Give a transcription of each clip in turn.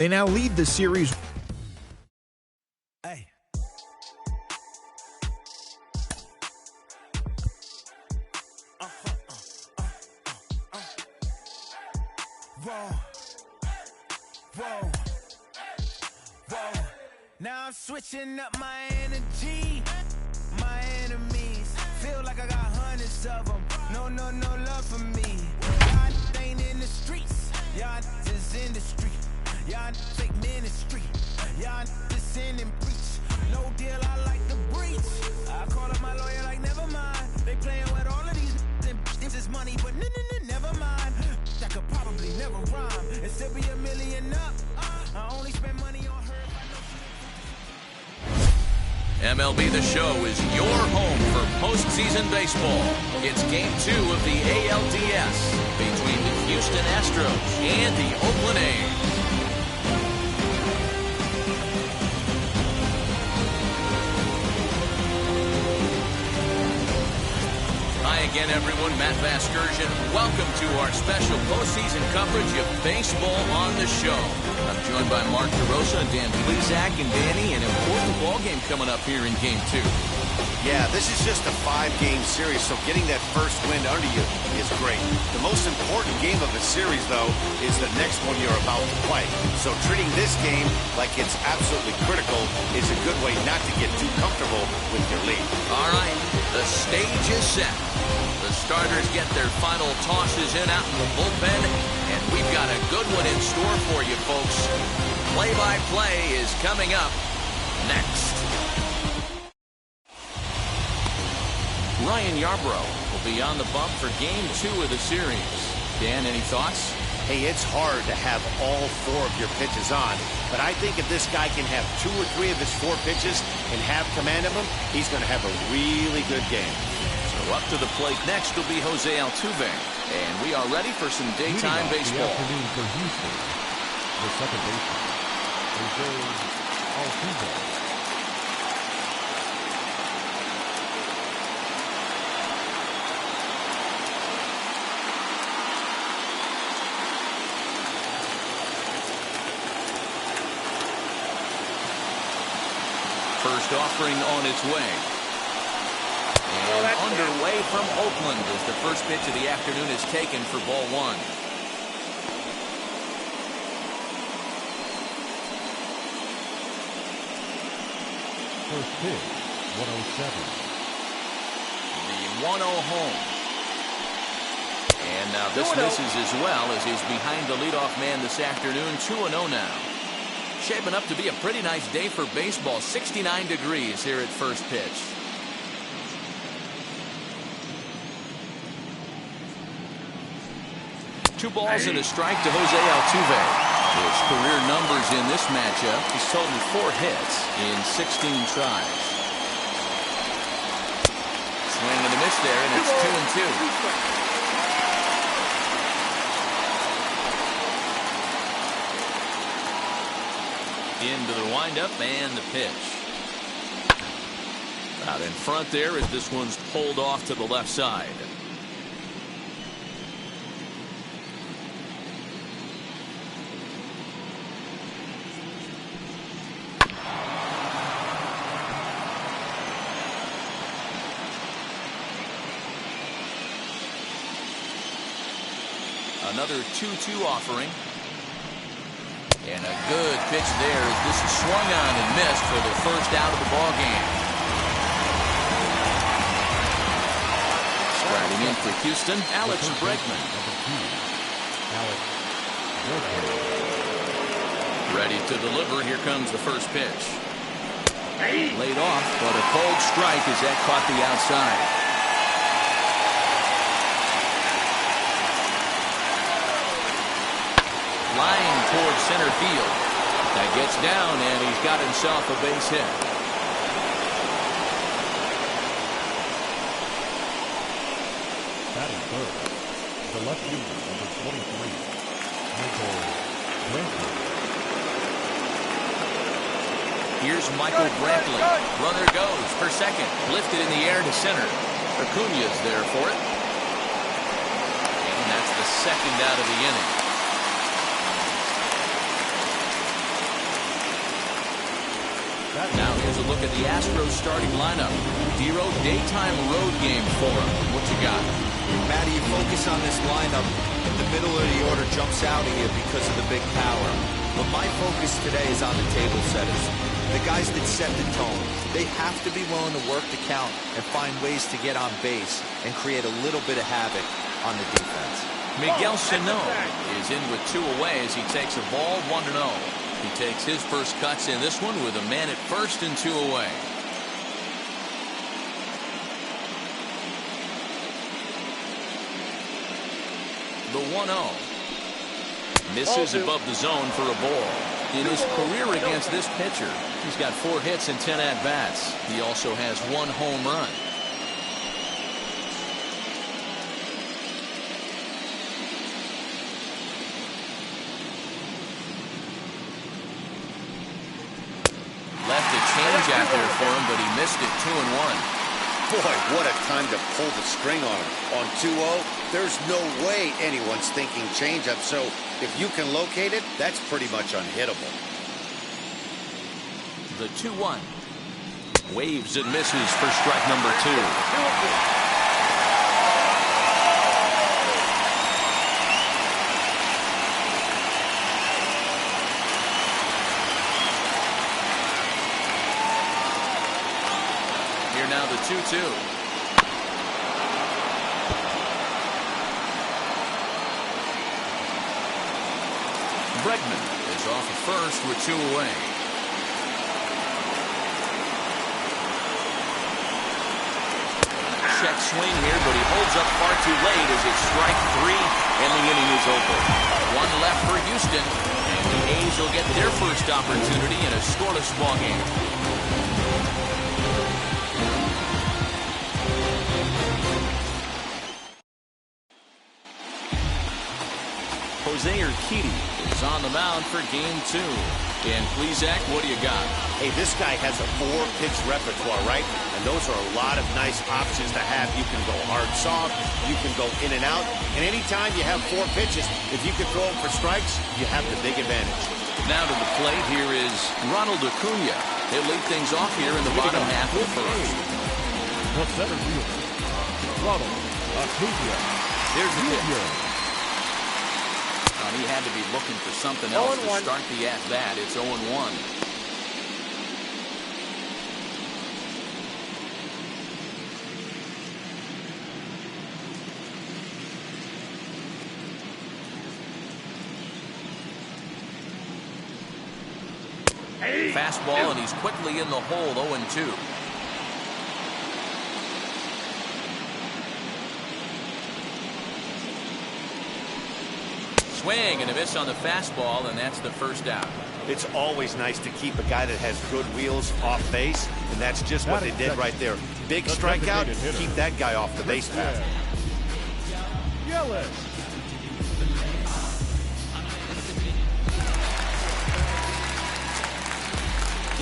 They now lead the series. Hey. Whoa. Whoa. Whoa. Now I'm switching up my energy. My enemies feel like I got hundreds of them. No love for me. Y'all ain't in the streets. Y'all is in the street. Y'all fake ministry. Y'all just sin and preach. No deal, I like the breach. I call up my lawyer like, never mind. They playing with all of these. This is money, but never mind. That could probably never rhyme and still be $1 million up. I only spend money on her if I know she. MLB The Show is your home for postseason baseball. It's Game 2 of the ALDS between the Houston Astros and the Oakland A's. Hi again, everyone. Matt Vasgersian. Welcome to our special postseason coverage of Baseball on the Show. I'm joined by Mark DeRosa, Dan Plesac, and Danny. An important ball game coming up here in Game 2. Yeah, this is just a 5-game series, so getting that first win under you is great. The most important game of the series, though, is the next one you're about to play. So treating this game like it's absolutely critical is a good way not to get too comfortable with your lead. All right, the stage is set. The starters get their final tosses in out in the bullpen, and we've got a good one in store for you, folks. Play-by-play is coming up next. Ryan Yarbrough will be on the bump for Game 2 of the series. Dan, any thoughts? Hey, it's hard to have all 4 of your pitches on, but I think if this guy can have 2 or 3 of his 4 pitches and have command of them, he's going to have a really good game. So up to the plate next will be Jose Altuve, and we are ready for some daytime baseball. The afternoon for Houston, the second baseman, Jose Altuve. First offering on its way. And underway from Oakland as the first pitch of the afternoon is taken for ball 1. First pitch, 107. The 1-0 home. And now this misses as well as he's behind the leadoff man this afternoon. 2-0 now. Shaping up to be a pretty nice day for baseball. 69 degrees here at first pitch. Two balls and a strike to Jose Altuve. His career numbers in this matchup, he's totaled 4 hits in 16 tries. Swing and a miss there, and it's 2-2. Into the windup and the pitch. Out in front there as this one's pulled off to the left side. Another 2-2 offering. And a good pitch there as this is swung on and missed for the first out of the ball game. Starting in for Houston, Alex Bregman. Ready to deliver. Here comes the first pitch. Laid off, but a cold strike as that caught the outside. Flying towards center field. That gets down, and he's got himself a base hit. Batting third, the left fielder, number 23, Michael Brantley. Here's Michael Brantley. Runner goes for second. Lifted in the air to center. Acuña's there for it. And that's the second out of the inning. Now here's a look at the Astros starting lineup. Dero, daytime road game for him. What you got? Matty, you focus on this lineup, and the middle of the order jumps out at you because of the big power. But my focus today is on the table setters. The guys that set the tone. They have to be willing to work the count and find ways to get on base and create a little bit of havoc on the defense. Miguel Sano is in with 2 away as he takes a ball 1-0. He takes his first cuts in this one with a man at first and 2 away. The 1-0. Misses above the zone for a ball. In his career against this pitcher, he's got 4 hits and 10 at-bats. He also has 1 home run. Left a change out there for him, but he missed it. 2-1. Boy, what a time to pull the string on him. On 2-0, there's no way anyone's thinking changeup. So if you can locate it, that's pretty much unhittable. The 2-1. Waves and misses for strike number 2. Now the 2-2. Bregman is off at first with 2 away. Check swing here, but he holds up far too late as it's strike 3 and the inning is over. 1 left for Houston, and the A's will get their first opportunity in a scoreless ball game. Jose Urquidy is on the mound for game 2. And please, Zach, what do you got? Hey, this guy has a 4-pitch repertoire, right? And those are a lot of nice options to have. You can go hard, soft. You can go in and out. And anytime you have 4 pitches, if you can throw them for strikes, you have the big advantage. Now to the plate, here is Ronald Acuna. He'll lead things off here in the bottom half of the first. The center fielder, Ronald Acuna. Here's the pitch. He had to be looking for something else to start the at-bat. It's 0-1. Fastball, and he's quickly in the hole. 0-2. Swing and a miss on the fastball, and that's the first out. It's always nice to keep a guy that has good wheels off base, and that's just what they did right there. Big strikeout, keep that guy off the base path.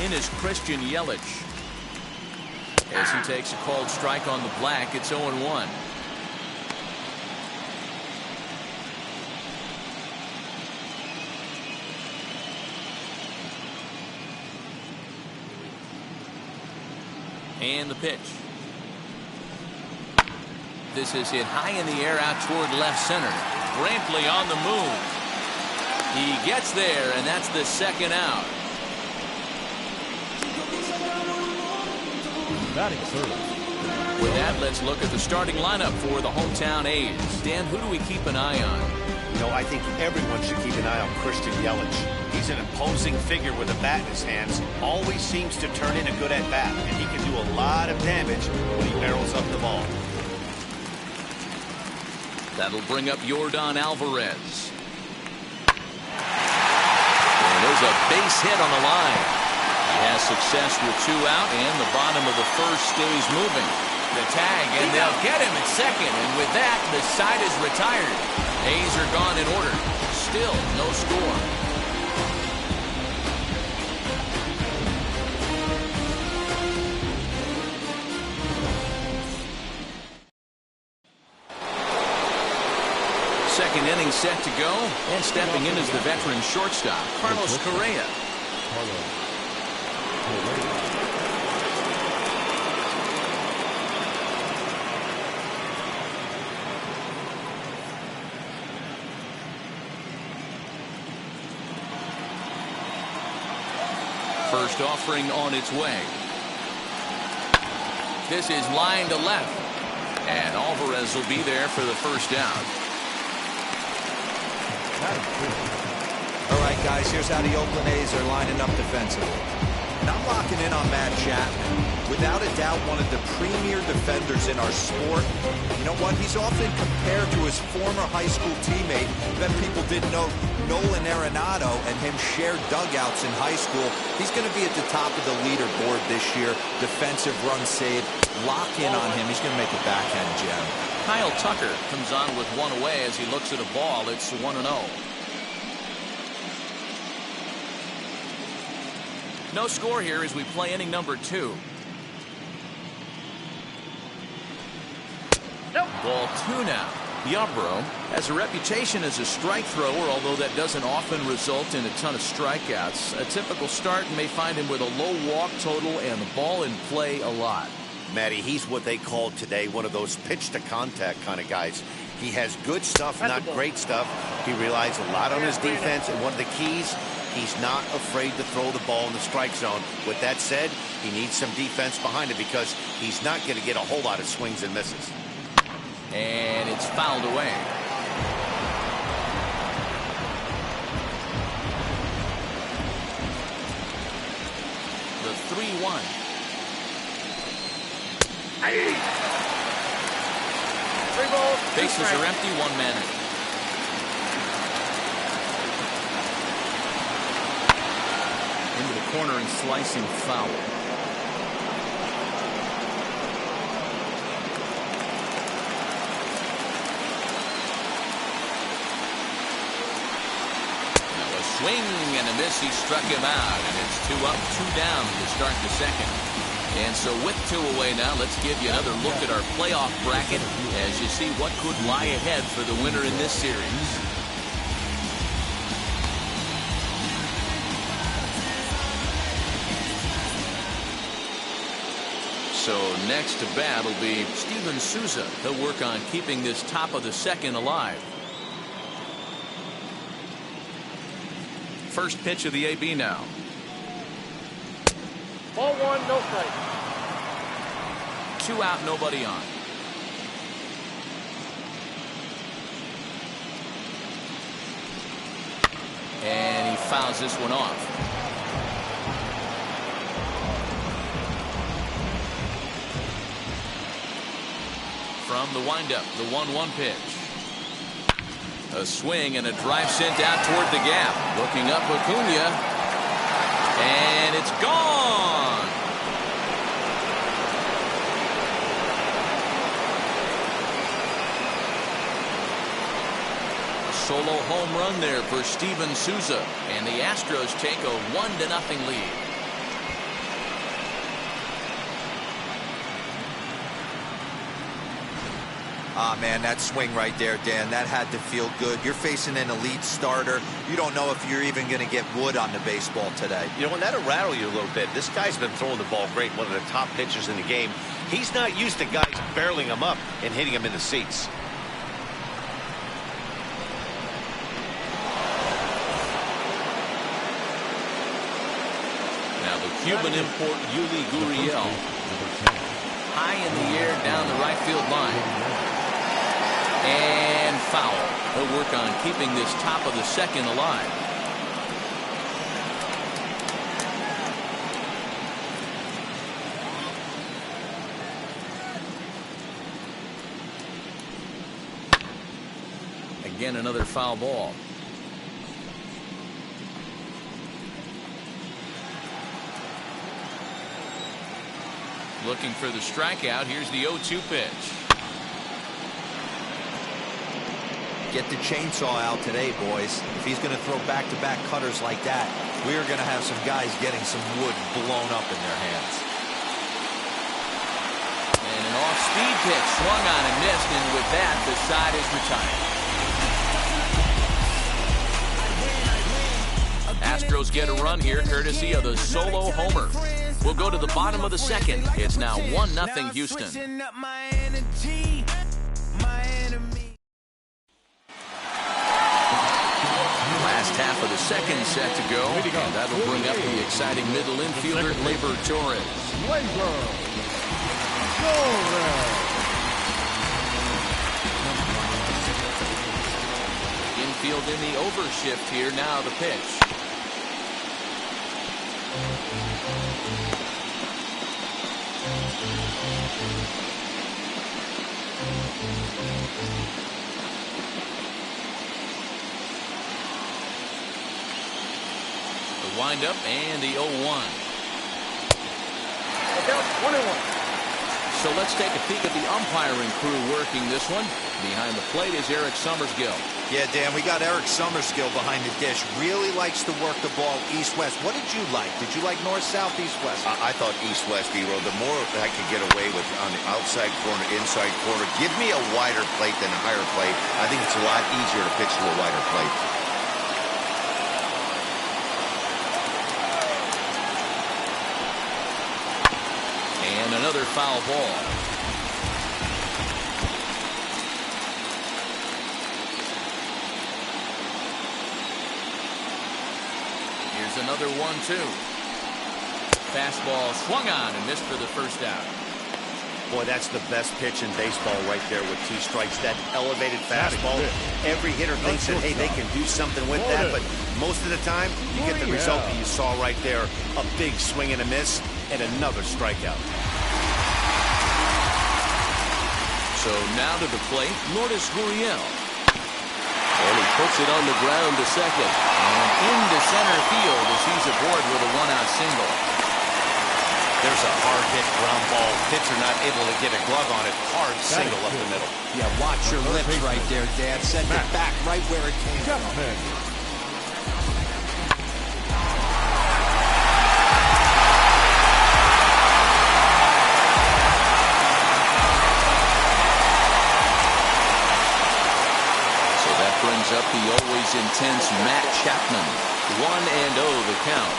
In is Christian Yelich. As he takes a called strike on the black, it's 0-1. And the pitch. This is hit high in the air out toward left center. Brantley on the move. He gets there, and that's the second out. Batting third. With that, let's look at the starting lineup for the hometown A's. Dan, who do we keep an eye on? You know, I think everyone should keep an eye on Christian Yelich. He's an imposing figure with a bat in his hands. Always seems to turn in a good at-bat, and he can do a lot of damage when he barrels up the ball. That'll bring up Yordan Alvarez. And there's a base hit on the line. He has success with 2 out, and the bottom of the first stays moving. The tag, and they'll get him at second, and with that, the side is retired. A's are gone in order. Still no score. Second inning set to go, and stepping in is the veteran shortstop, Carlos Correa. First offering on its way. This is line to left. And Alvarez will be there for the first down. All right, guys, here's how the Oakland A's are lining up defensively. And I'm locking in on Matt Chapman. Without a doubt, one of the premier defenders in our sport. You know what? He's often compared to his former high school teammate. Bet people didn't know Nolan Arenado and him shared dugouts in high school. He's going to be at the top of the leaderboard this year. Defensive run save. Lock in on him. He's going to make a backhand gem. Kyle Tucker comes on with one away as he looks at a ball. It's 1-0. No score here as we play inning number 2. Ball 2 now. Yarbrough has a reputation as a strike thrower, although that doesn't often result in a ton of strikeouts. A typical start may find him with a low walk total and the ball in play a lot. Matty, he's what they call today one of those pitch to contact kind of guys. He has good stuff, not great stuff. He relies a lot on his defense, and one of the keys, he's not afraid to throw the ball in the strike zone. With that said, he needs some defense behind it because he's not going to get a whole lot of swings and misses. And it's fouled away. The 3-1. Bases are empty, 1 man in. Into the corner and slicing foul. Now a swing and a miss. He struck him out, and it's 2 up, 2 down to start the second. And so with 2 away now, let's give you another look at our playoff bracket as you see what could lie ahead for the winner in this series. So next to bat will be Steven Souza. He'll work on keeping this top of the second alive. First pitch of the AB now. Ball 1, no strike. 2 out, nobody on. And he fouls this one off. From the windup, the 1-1 pitch. A swing and a drive sent out toward the gap. Looking up Acuna. And it's gone. A solo home run there for Steven Souza. And the Astros take a 1-0 lead. Ah, man, that swing right there, Dan, that had to feel good. You're facing an elite starter. You don't know if you're even going to get wood on the baseball today. You know, and that'll rattle you a little bit. This guy's been throwing the ball great, one of the top pitchers in the game. He's not used to guys barreling him up and hitting him in the seats. Now the Cuban import Yuli Gurriel. High in the air down the right field line. And foul. He'll work on keeping this top of the second alive. Again, another foul ball. Looking for the strikeout. Here's the 0-2 pitch. Get the chainsaw out today, boys. If he's going to throw back-to-back cutters like that, we are going to have some guys getting some wood blown up in their hands. And an off-speed pitch swung on and missed, and with that, the side is retired. Astros get a run here courtesy of the solo homer. We'll go to the bottom of the second. It's now 1-0 Houston. Last half of the second set to go, and that'll bring up the exciting middle infielder, Gleyber Torres. Infield in the overshift here, now the pitch. The windup and the 0-1. So let's take a peek at the umpiring crew working this one. Behind the plate is Eric Summersgill. Yeah, Dan, we got Eric Summersgill behind the dish. Really likes to work the ball east-west. What did you like? Did you like north-south, east-west? I thought east-west, D-Row. The more I could get away with on the outside corner, inside corner, give me a wider plate than a higher plate. I think it's a lot easier to pitch to a wider plate. And another foul ball. Here's another 1-2. Fastball swung on and missed for the first out. Boy, that's the best pitch in baseball right there with 2 strikes. That elevated fastball. Every hitter thinks that, hey, they can do something with that, but most of the time, you get the result that you saw right there. A big swing and a miss, and another strikeout. So now to the plate, Lourdes Gurriel. And he puts it on the ground to second. And into center field as he's aboard with a 1-out single. There's a hard hit ground ball. Pitcher not able to get a glove on it. Hard single up the middle. Yeah, watch your lips right there, Dad. Send it back right where it came from. Brings up the always intense Matt Chapman. 1-0 the count.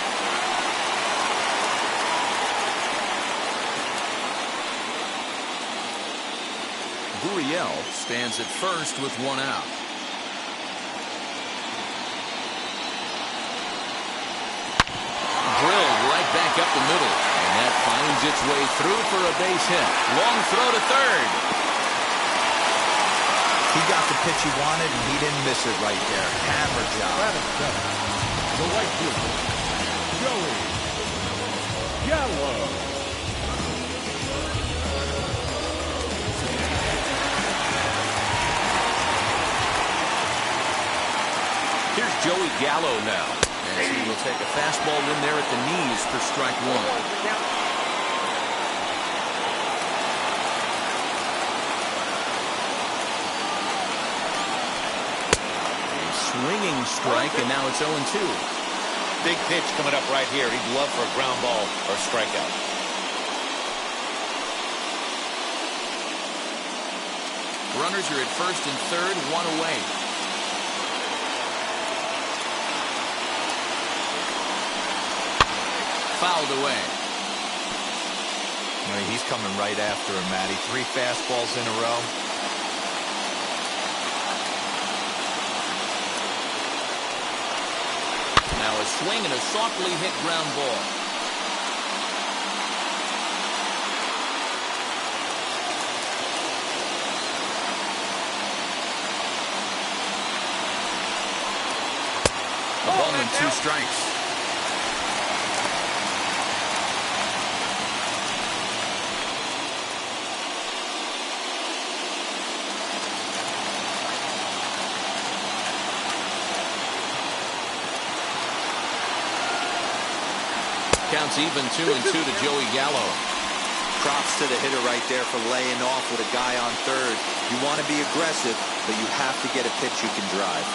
Gurriel stands at first with 1 out. Drilled right back up the middle, and that finds its way through for a base hit. Long throw to third. He got the pitch he wanted, and he didn't miss it right there. Hammer job. The right fielder, Joey Gallo. Here's Joey Gallo now, as he will take a fastball in there at the knees for strike 1. Swinging strike, and now it's 0-2. Big pitch coming up right here. He'd love for a ground ball or a strikeout. Runners are at first and third, 1 away. Fouled away. He's coming right after him, Matty. 3 fastballs in a row. Now a swing and a softly hit ground ball. A ball and 2 strikes. Counts even 2-2 to Joey Gallo. Props to the hitter right there for laying off with a guy on third. You want to be aggressive, but you have to get a pitch you can drive.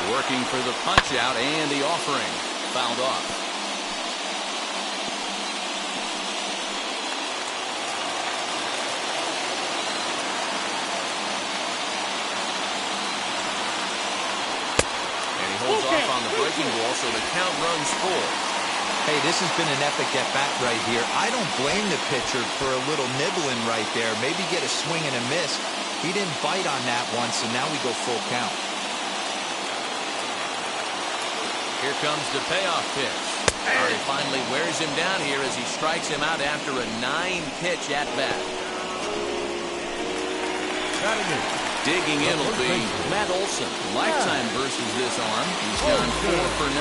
Working for the punch out and the offering. Fouled off. And he holds off on the breaking ball, so the count runs full. Hey, this has been an epic at-bat right here. I don't blame the pitcher for a little nibbling right there. Maybe get a swing and a miss. He didn't bite on that one, so now we go full count. Here comes the payoff pitch. He finally wears him down here as he strikes him out after a 9-pitch at-bat. Digging in will be Matt Olson. Lifetime versus this arm. He's gone 4 for 9.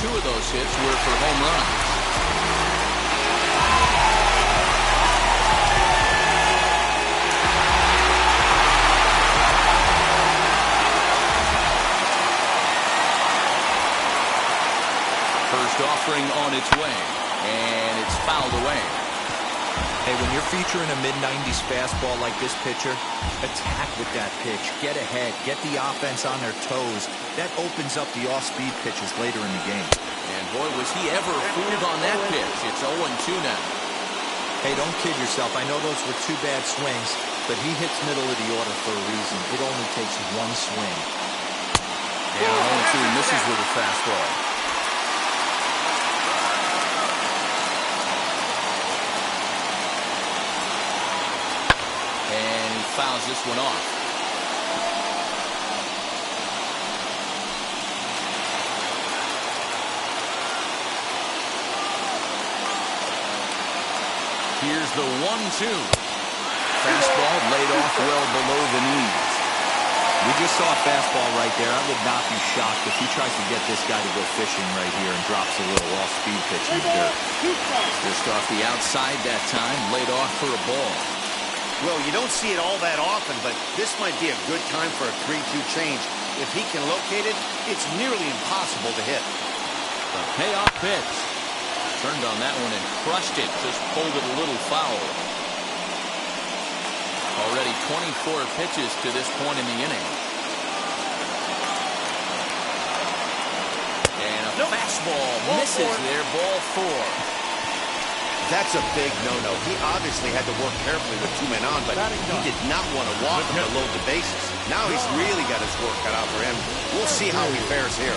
2 of those hits were for home runs. First offering on its way, and it's fouled away. Hey, when you're featuring a mid-90s fastball like this pitcher, attack with that pitch. Get ahead. Get the offense on their toes. That opens up the off-speed pitches later in the game. And boy, was he ever fooled on that pitch. It's 0-2 now. Hey, don't kid yourself. I know those were 2 bad swings, but he hits middle of the order for a reason. It only takes 1 swing. And 0-2 misses with a fastball. Fouls this one off. Here's the 1-2. Fastball laid off well below the knees. We just saw a fastball right there. I would not be shocked if he tries to get this guy to go fishing right here and drops a little off-speed pitch in the dirt. Just off the outside that time, laid off for a ball. Well, you don't see it all that often, but this might be a good time for a 3-2 change. If he can locate it, it's nearly impossible to hit. The payoff pitch. Turned on that one and crushed it. Just pulled it a little foul. Already 24 pitches to this point in the inning. And a fastball misses there. Ball 4. That's a big no-no. He obviously had to work carefully with 2 men on, but he did not want to walk him to load the bases. Now he's really got his work cut out for him. We'll see how he fares here.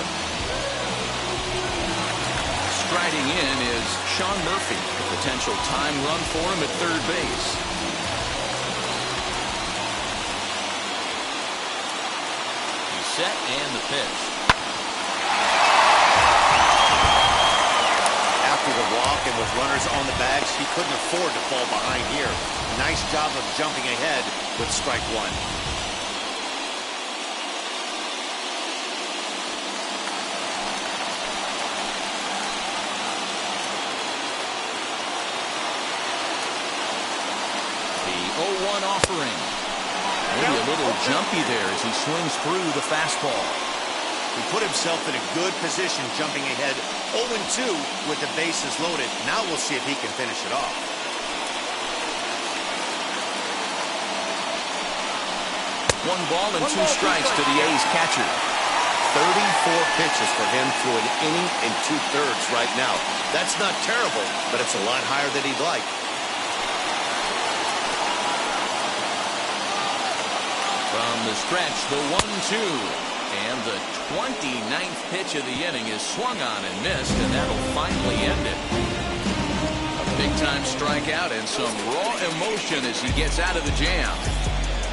Striding in is Sean Murphy. A potential time run for him at third base. He's set and the pitch. The walk and with runners on the bags, he couldn't afford to fall behind here. Nice job of jumping ahead with strike 1. The 0-1 offering. Maybe a little jumpy there as he swings through the fastball. He put himself in a good position jumping ahead 0-2 with the bases loaded. Now we'll see if he can finish it off. One ball and 2 strikes to the A's catcher. 34 pitches for him through an inning and 2/3 right now. That's not terrible, but it's a lot higher than he'd like. From the stretch, the 1-2. And the 29th pitch of the inning is swung on and missed, and that'll finally end it. A big-time strikeout and some raw emotion as he gets out of the jam.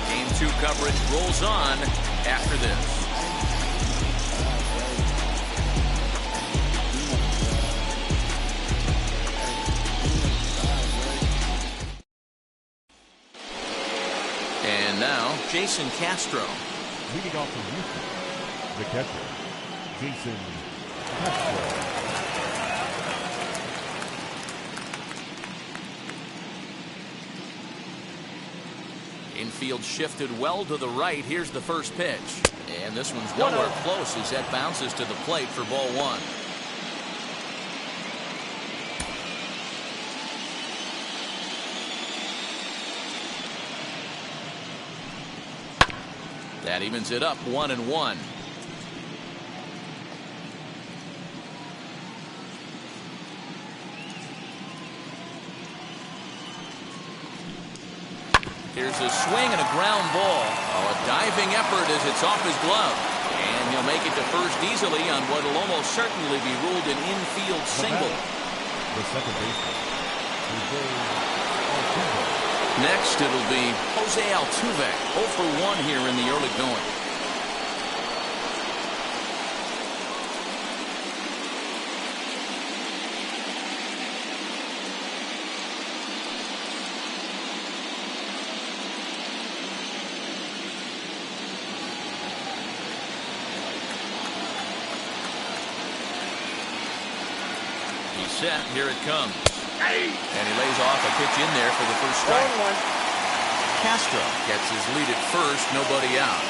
Game 2 coverage rolls on after this. And now, Jason Castro. Leading off from Houston, the catcher, Jason Castro. Infield shifted well to the right. Here's the first pitch. And this one's nowhere close as that bounces to the plate for ball 1. That evens it up 1-1. Here's a swing and a ground ball. Oh, a diving effort as it's off his glove. And he'll make it to first easily on what will almost certainly be ruled an infield single. The second baseman, Jose Altuve. Next, it'll be Jose Altuve, 0 for 1 here in the early going. He's set. Here it comes. And he lays off a pitch in there for the first strike. Castro gets his lead at first. Nobody out.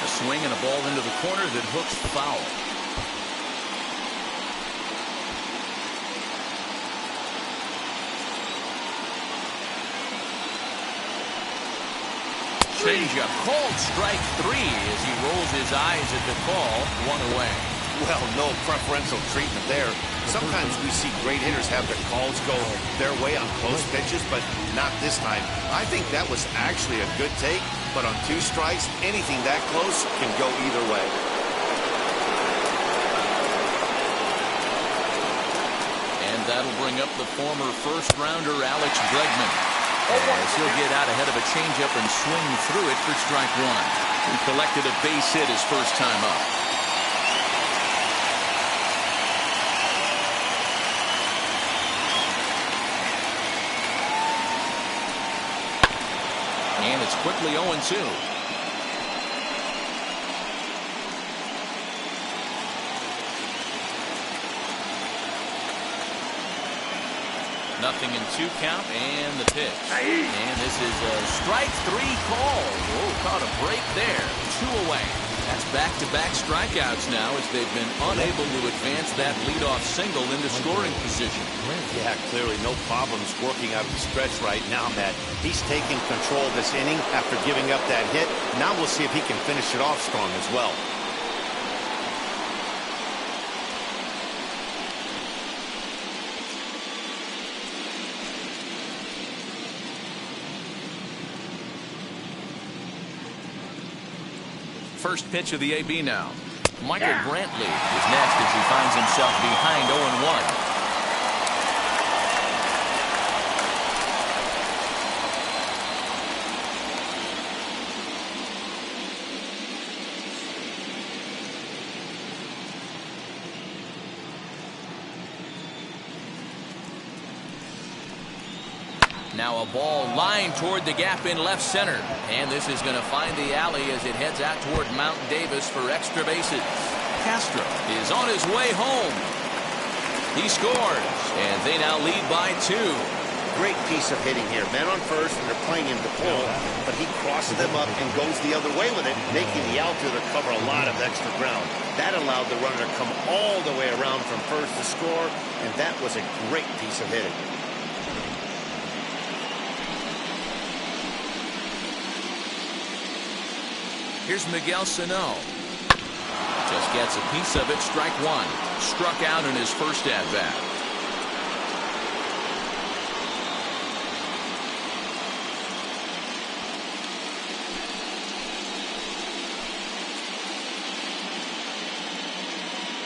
A swing and a ball into the corner that hooks foul. Changeup called strike 3 as he rolls his eyes at the call. 1 away. Well, no preferential treatment there. Sometimes we see great hitters have their calls go their way on close pitches, but not this time. I think that was actually a good take, but on 2 strikes, anything that close can go either way. And that'll bring up the former first-rounder Alex Bregman. As he'll get out ahead of a changeup and swing through it for strike 1. He collected a base hit his first time up. And it's quickly 0-2. Nothing in 2 count and the pitch. And this is a strike 3 call. Oh, caught a break there. 2 away. That's back-to-back strikeouts now as they've been unable to advance that leadoff single into scoring position. Yeah, clearly no problems working out of the stretch right now, Matt. He's taking control of this inning after giving up that hit. Now we'll see if he can finish it off strong as well. First pitch of the AB now. Michael Brantley is next as he finds himself behind 0-1. Now a ball lined toward the gap in left center. And this is going to find the alley as it heads out toward Mount Davis for extra bases. Castro is on his way home. He scores, and they now lead by 2. Great piece of hitting here. Men on first, and they're playing him to pull, but he crosses them up and goes the other way with it, making the outfielder cover a lot of extra ground. That allowed the runner to come all the way around from first to score, and that was a great piece of hitting. Here's Miguel Sano. Just gets a piece of it. Strike 1. Struck out in his first at-bat.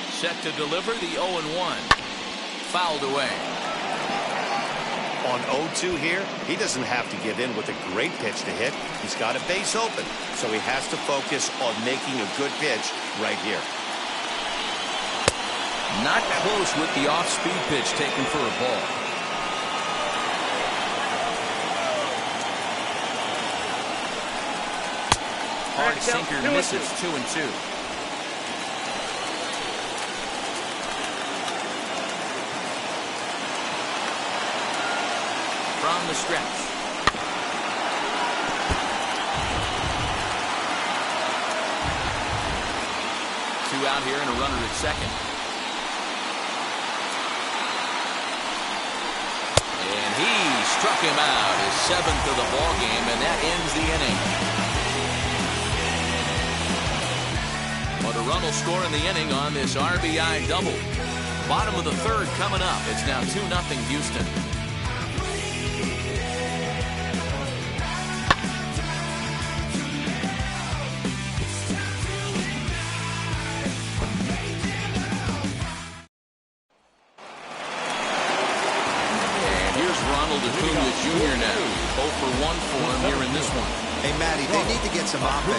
Set to deliver the 0-1. Fouled away. On 0-2 here, he doesn't have to give in with a great pitch to hit. He's got a base open, so he has to focus on making a good pitch right here. Not close with the off-speed pitch taken for a ball. Hard sinker misses. 2-2. From the stretch. 2 out here and a runner at second. And he struck him out, his 7th of the ball game, and that ends the inning. But a run will score in the inning on this RBI double. Bottom of the 3rd coming up. It's now 2-0 Houston.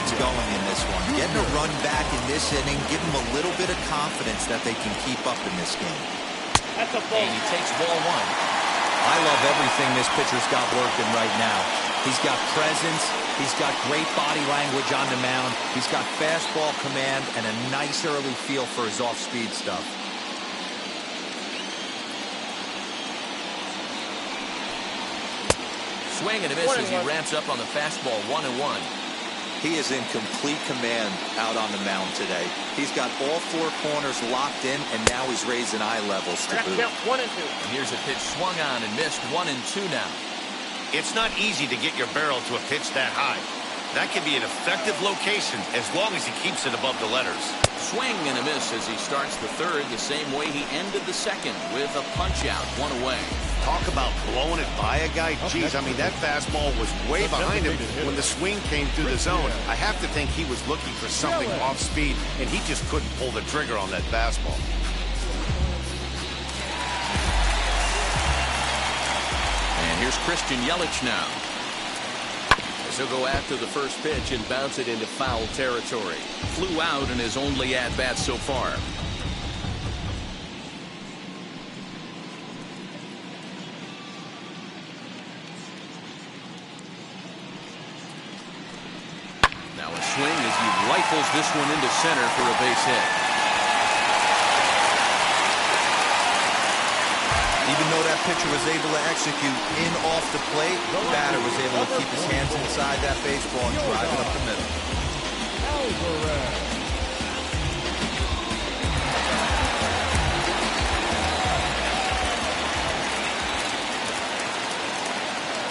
offense going in this one. Getting a run back in this inning, give them a little bit of confidence that they can keep up in this game. And he takes ball one. I love everything this pitcher's got working right now. He's got presence. He's got great body language on the mound. He's got fastball command and a nice early feel for his off-speed stuff. Swing and a miss as he ramps up on the fastball. 1-1. He is in complete command out on the mound today. He's got all four corners locked in, and now he's raising eye levels to boot. 1-2. And here's a pitch swung on and missed. 1-2 now. It's not easy to get your barrel to a pitch that high. That can be an effective location as long as he keeps it above the letters. Swing and a miss as he starts the third the same way he ended the second with a punch out. 1 away. Talk about blowing it by a guy. Geez, I mean, that fastball was way behind him when the swing came through the zone. I have to think he was looking for something off speed, and he just couldn't pull the trigger on that fastball. And here's Christian Yelich now. As he'll go after the first pitch and bounce it into foul territory. Flew out in his only at-bat so far. Now a swing as he rifles this one into center for a base hit. Even though that pitcher was able to execute in off the plate, the batter was able to keep his hands inside that baseball and drive it up the middle.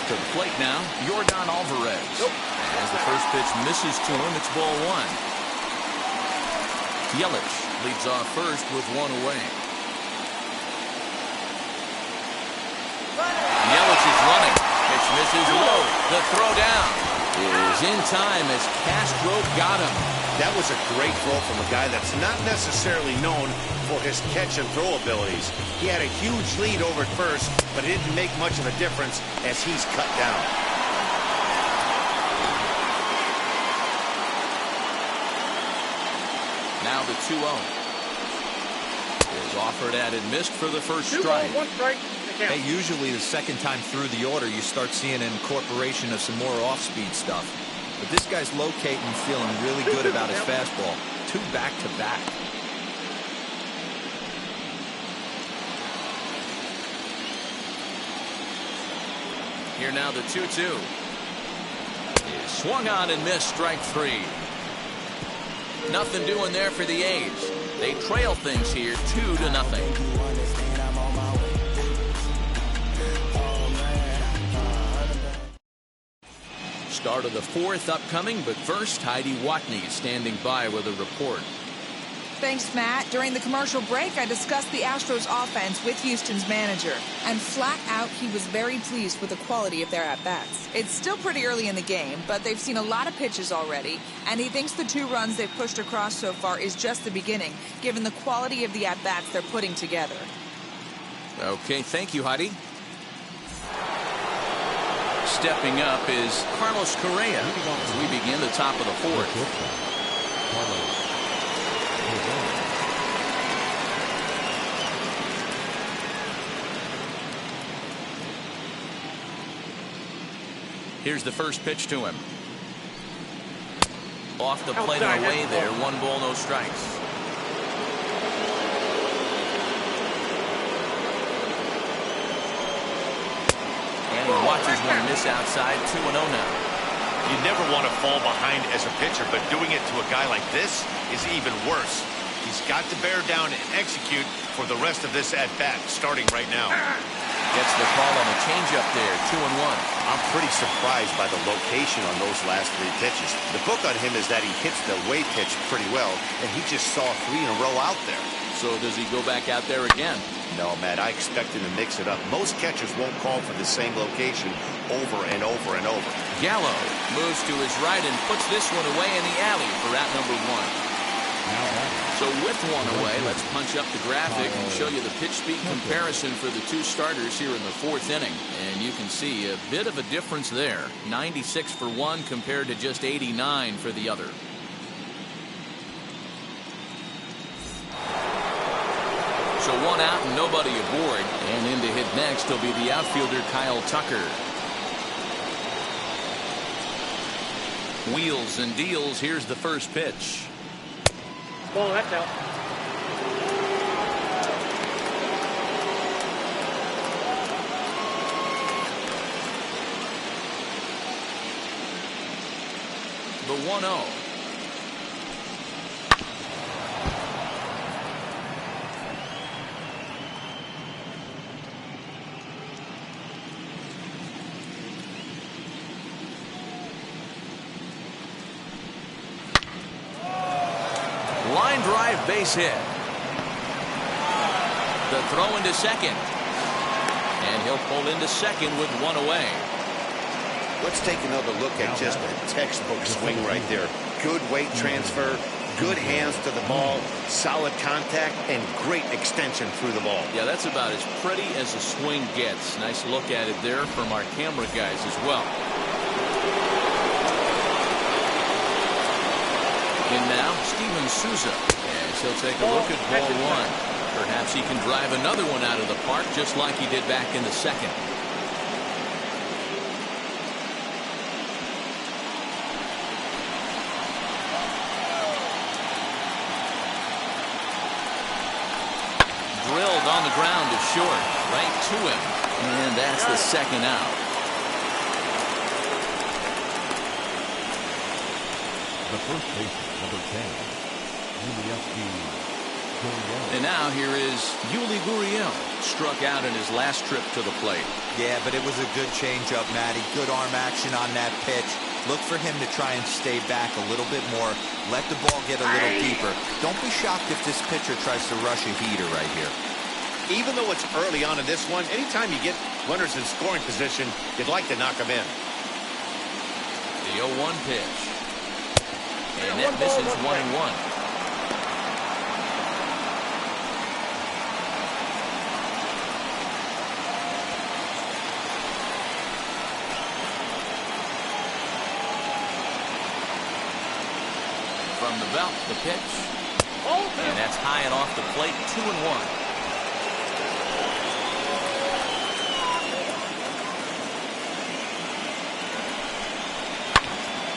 To the plate now, Yordan Alvarez. As the first pitch misses to him, it's ball one. Yelich leads off first with 1 away. Yelich is running. Pitch misses low. The throw down is in time as Castro got him. That was a great throw from a guy that's not necessarily known for his catch and throw abilities. He had a huge lead over at first, but it didn't make much of a difference as he's cut down. Now the 2-0 is offered at and missed for the first strike. 1 strike. Hey, usually the second time through the order, you start seeing an incorporation of some more off-speed stuff. But this guy's locating and feeling really good about his fastball. 2 back-to-back. Here now the 2-2. Is swung on and missed. Strike 3. Nothing doing there for the A's. They trail things here 2-0. Start of the 4th upcoming, but first Heidi Watney standing by with a report. Thanks, Matt. During the commercial break, I discussed the Astros offense with Houston's manager, and flat out, he was very pleased with the quality of their at-bats. It's still pretty early in the game, but they've seen a lot of pitches already, and he thinks the 2 runs they've pushed across so far is just the beginning, given the quality of the at-bats they're putting together. Okay, thank you, Heidi. Stepping up is Carlos Correa as we begin the top of the 4th. Here's the first pitch to him. Off the plate and away there. 1 ball, no strikes. And he watches one miss outside. 2-0 now. You never want to fall behind as a pitcher, but doing it to a guy like this is even worse. He's got to bear down and execute for the rest of this at-bat, starting right now. Gets the call on a changeup there. 2-1. I'm pretty surprised by the location on those last 3 pitches. The book on him is that he hits the away pitch pretty well, and he just saw 3 in a row out there. So does he go back out there again? No, Matt, I expect him to mix it up. Most catchers won't call for the same location over and over and over. Gallo moves to his right and puts this one away in the alley for out number 1. Now So with one away, let's punch up the graphic and show you the pitch speed comparison for the two starters here in the fourth inning. And you can see a bit of a difference there. 96 for one compared to just 89 for the other. So one out and nobody aboard. And in to hit next will be the outfielder Kyle Tucker. Wheels and deals. Here's the first pitch. Ball, that's out. The 1-0. Line drive, base hit. The throw into second. And he'll pull into second with one away. Let's take another look at just a textbook swing right there. Good weight transfer, good hands to the ball, solid contact, and great extension through the ball. Yeah, that's about as pretty as a swing gets. Nice look at it there from our camera guys as well. In now, Steven Souza, as he'll take a look at ball one. Perhaps he can drive another one out of the park just like he did back in the second. Drilled on the ground to short, right to him, and that's the second out. The first baseman, number 10, and now here is Yuli Gurriel, struck out in his last trip to the plate. Yeah, but it was a good changeup, Matty. Good arm action on that pitch. Look for him to try and stay back a little bit more. Let the ball get a little deeper. Don't be shocked if this pitcher tries to rush a heater right here. Even though it's early on in this one, anytime you get runners in scoring position, you'd like to knock them in. The 0-1 pitch. And that misses 1-1. From the belt, the pitch. And that's high and off the plate, 2-1.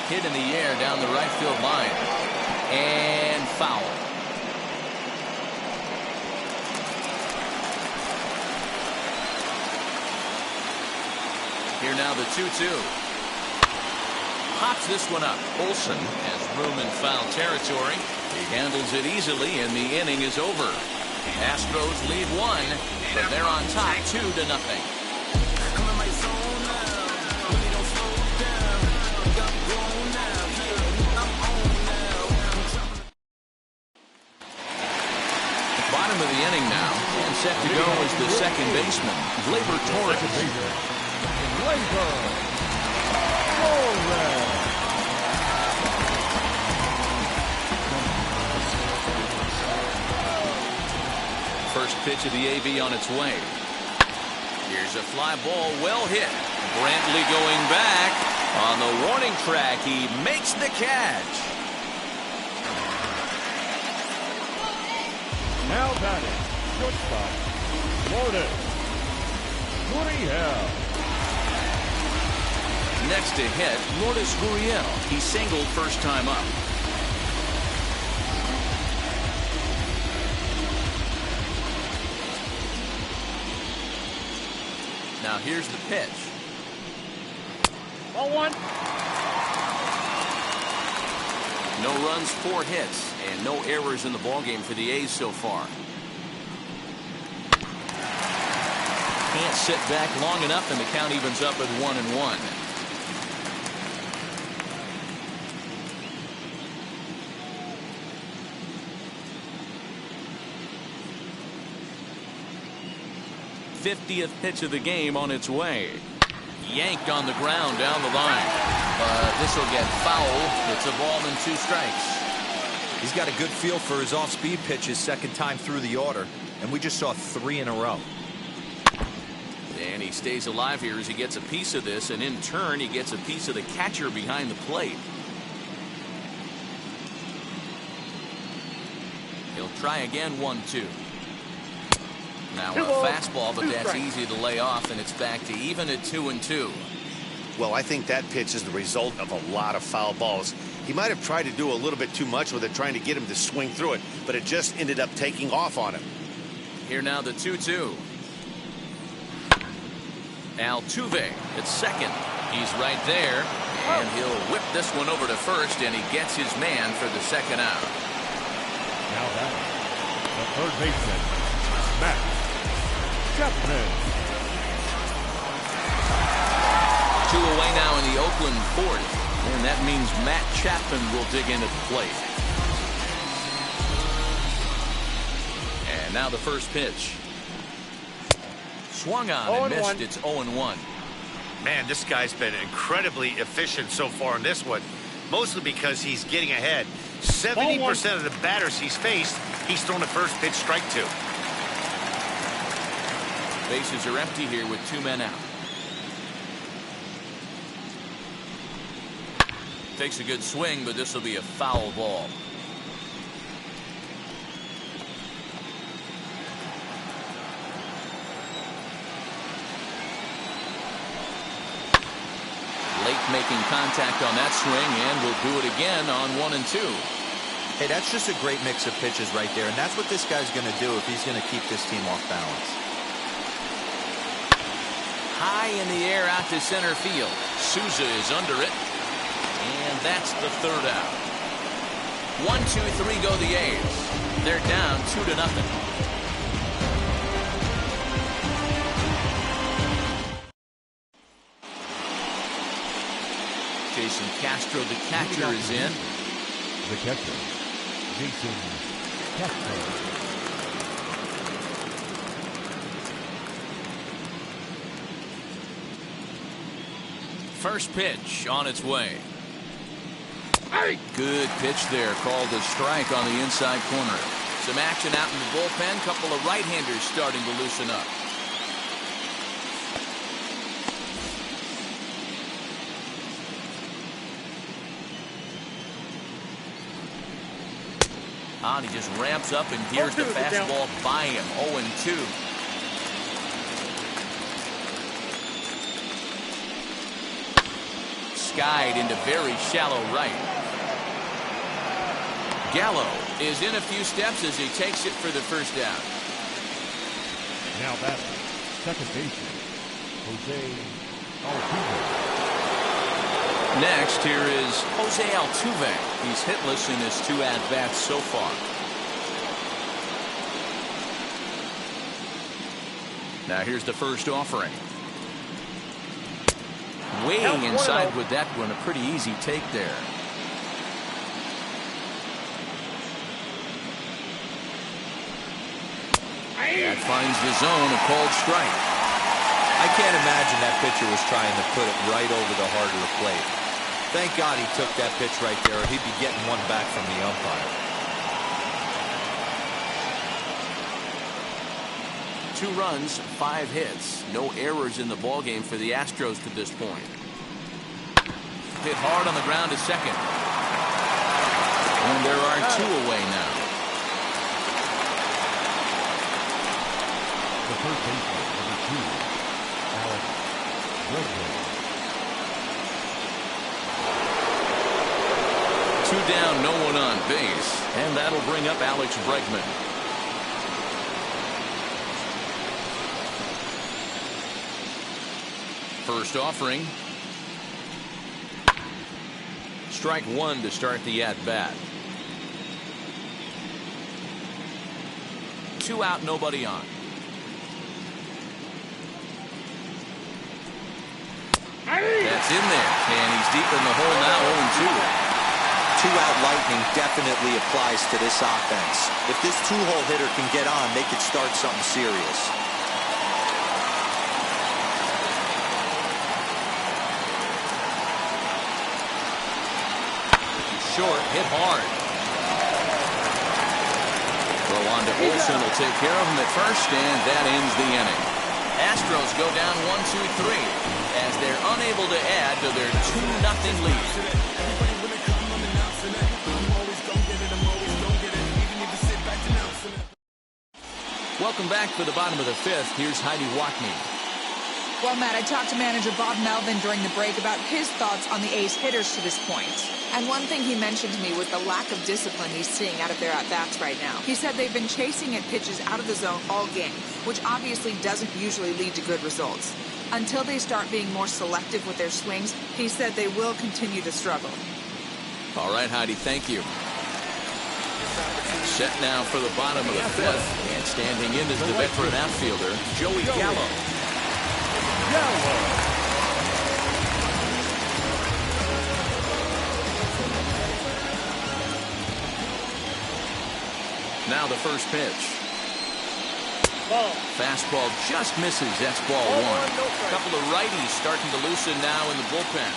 Hit in the air down the right field line. And foul. Here now the 2-2. Pops this one up. Olsen has room in foul territory. He handles it easily, and the inning is over. Astros lead one, but they're on top 2-0. Bottom of the inning now, and set to go is the second baseman, Gleyber Torres. First pitch of the AV on its way. Here's a fly ball, well hit. Brantley going back. On the warning track, he makes the catch. Now batting, shortstop, Lourdes Gurriel. Next to hit, Lourdes Gurriel. He singled first time up. Now here's the pitch. 0-1. No runs, 4 hits, and no errors in the ballgame for the A's so far. Can't sit back long enough, and the count evens up at 1-1. '50th pitch of the game on its way. Yanked on the ground down the line. But this will get foul. It's a ball and 2 strikes. He's got a good feel for his off-speed pitches second time through the order, and we just saw 3 in a row. And he stays alive here as he gets a piece of this, and in turn he gets a piece of the catcher behind the plate. He'll try again, 1-2. Now a fastball, but that's easy to lay off, and it's back to even at 2-2. Well, I think that pitch is the result of a lot of foul balls. He might have tried to do a little bit too much with it, trying to get him to swing through it, but it just ended up taking off on him. Here now the 2-2. Altuve at second. He's right there, and he'll whip this one over to first, and he gets his man for the second out. Now that the third baseman, Matt Chapman. 2 away now in the Oakland fourth, and that means Matt Chapman will dig in at the plate. And now the first pitch. Swung on and missed. It's 0-1. Man, this guy's been incredibly efficient so far in this one, mostly because he's getting ahead. 70% of the batters he's faced, he's thrown the first pitch strike to. Bases are empty here with 2 men out. Takes a good swing, but this will be a foul ball. Lake making contact on that swing, and will do it again on 1-2. Hey, that's just a great mix of pitches right there, and that's what this guy's going to do if he's going to keep this team off balance. High in the air out to center field. Souza is under it, and that's the third out. 1-2-3 go the A's. They're down 2-0. Jason Castro, the catcher, is in. The catcher, Jason Castro. First pitch on its way. Good pitch there, called a strike on the inside corner. Some action out in the bullpen. Couple of right-handers starting to loosen up. He just ramps up, and here's the fastball by him. 0-2. Skied into very shallow right. Gallo is in a few steps as he takes it for the first down. Now that second baseman, Jose Altuve. Next, here is Jose Altuve. He's hitless in his 2 at-bats so far. Now here's the first offering. Weighing inside with that one, a pretty easy take there. That finds the zone, a called strike. I can't imagine that pitcher was trying to put it right over the heart of the plate. Thank God he took that pitch right there, or he'd be getting one back from the umpire. 2 runs, 5 hits. No errors in the ballgame for the Astros to this point. Hit hard on the ground to second. And there are 2 away now. The first baseman, number 2, Alex Bregman. 2 down, no one on base, and that'll bring up Alex Bregman. First offering. Strike 1 to start the at-bat. 2 out, nobody on. That's in there, and he's deep in the hole now, 0-2. 2-out lightning definitely applies to this offense. If this 2-hole hitter can get on, they could start something serious. Short, hit hard. Olsen will take care of him at first, and that ends the inning. Astros go down 1-2-3 as they're unable to add to their 2-0 lead. Welcome back for the bottom of the fifth. Here's Heidi Wackney. Well, Matt, I talked to manager Bob Melvin during the break about his thoughts on the A's hitters to this point. And one thing he mentioned to me was the lack of discipline he's seeing out of their at-bats right now. He said they've been chasing at pitches out of the zone all game, which obviously doesn't usually lead to good results. Until they start being more selective with their swings, he said they will continue to struggle. All right, Heidi, thank you. Set now for the bottom of the fifth, and standing in is the veteran outfielder, Joey Gallo. Now the first pitch. Ball. Fastball just misses. That's ball one. A couple of righties starting to loosen now in the bullpen.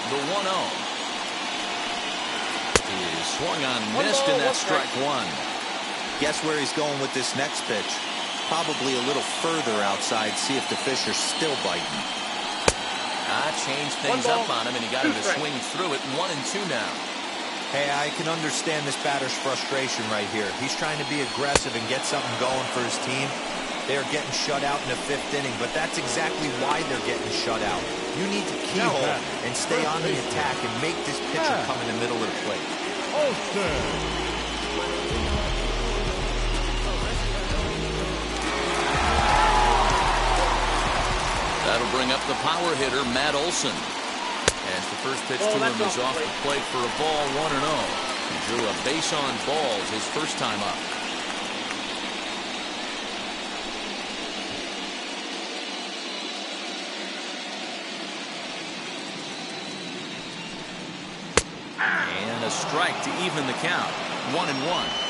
The 1-0. He is swung on, missed, and that's strike one. Guess where he's going with this next pitch? Probably a little further outside, see if the fish are still biting. Changed things up on him, and he got him to swing through it. 1-2 now. Hey, I can understand this batter's frustration right here. He's trying to be aggressive and get something going for his team. They are getting shut out in the fifth inning, but that's exactly why they're getting shut out. You need to keyhole and stay on the attack and make this pitcher come in the middle of the plate. That'll bring up the power hitter, Matt Olson. As the first pitch to him is off the plate for a ball, 1-0. He drew a base on balls his first time up. And a strike to even the count. 1-1.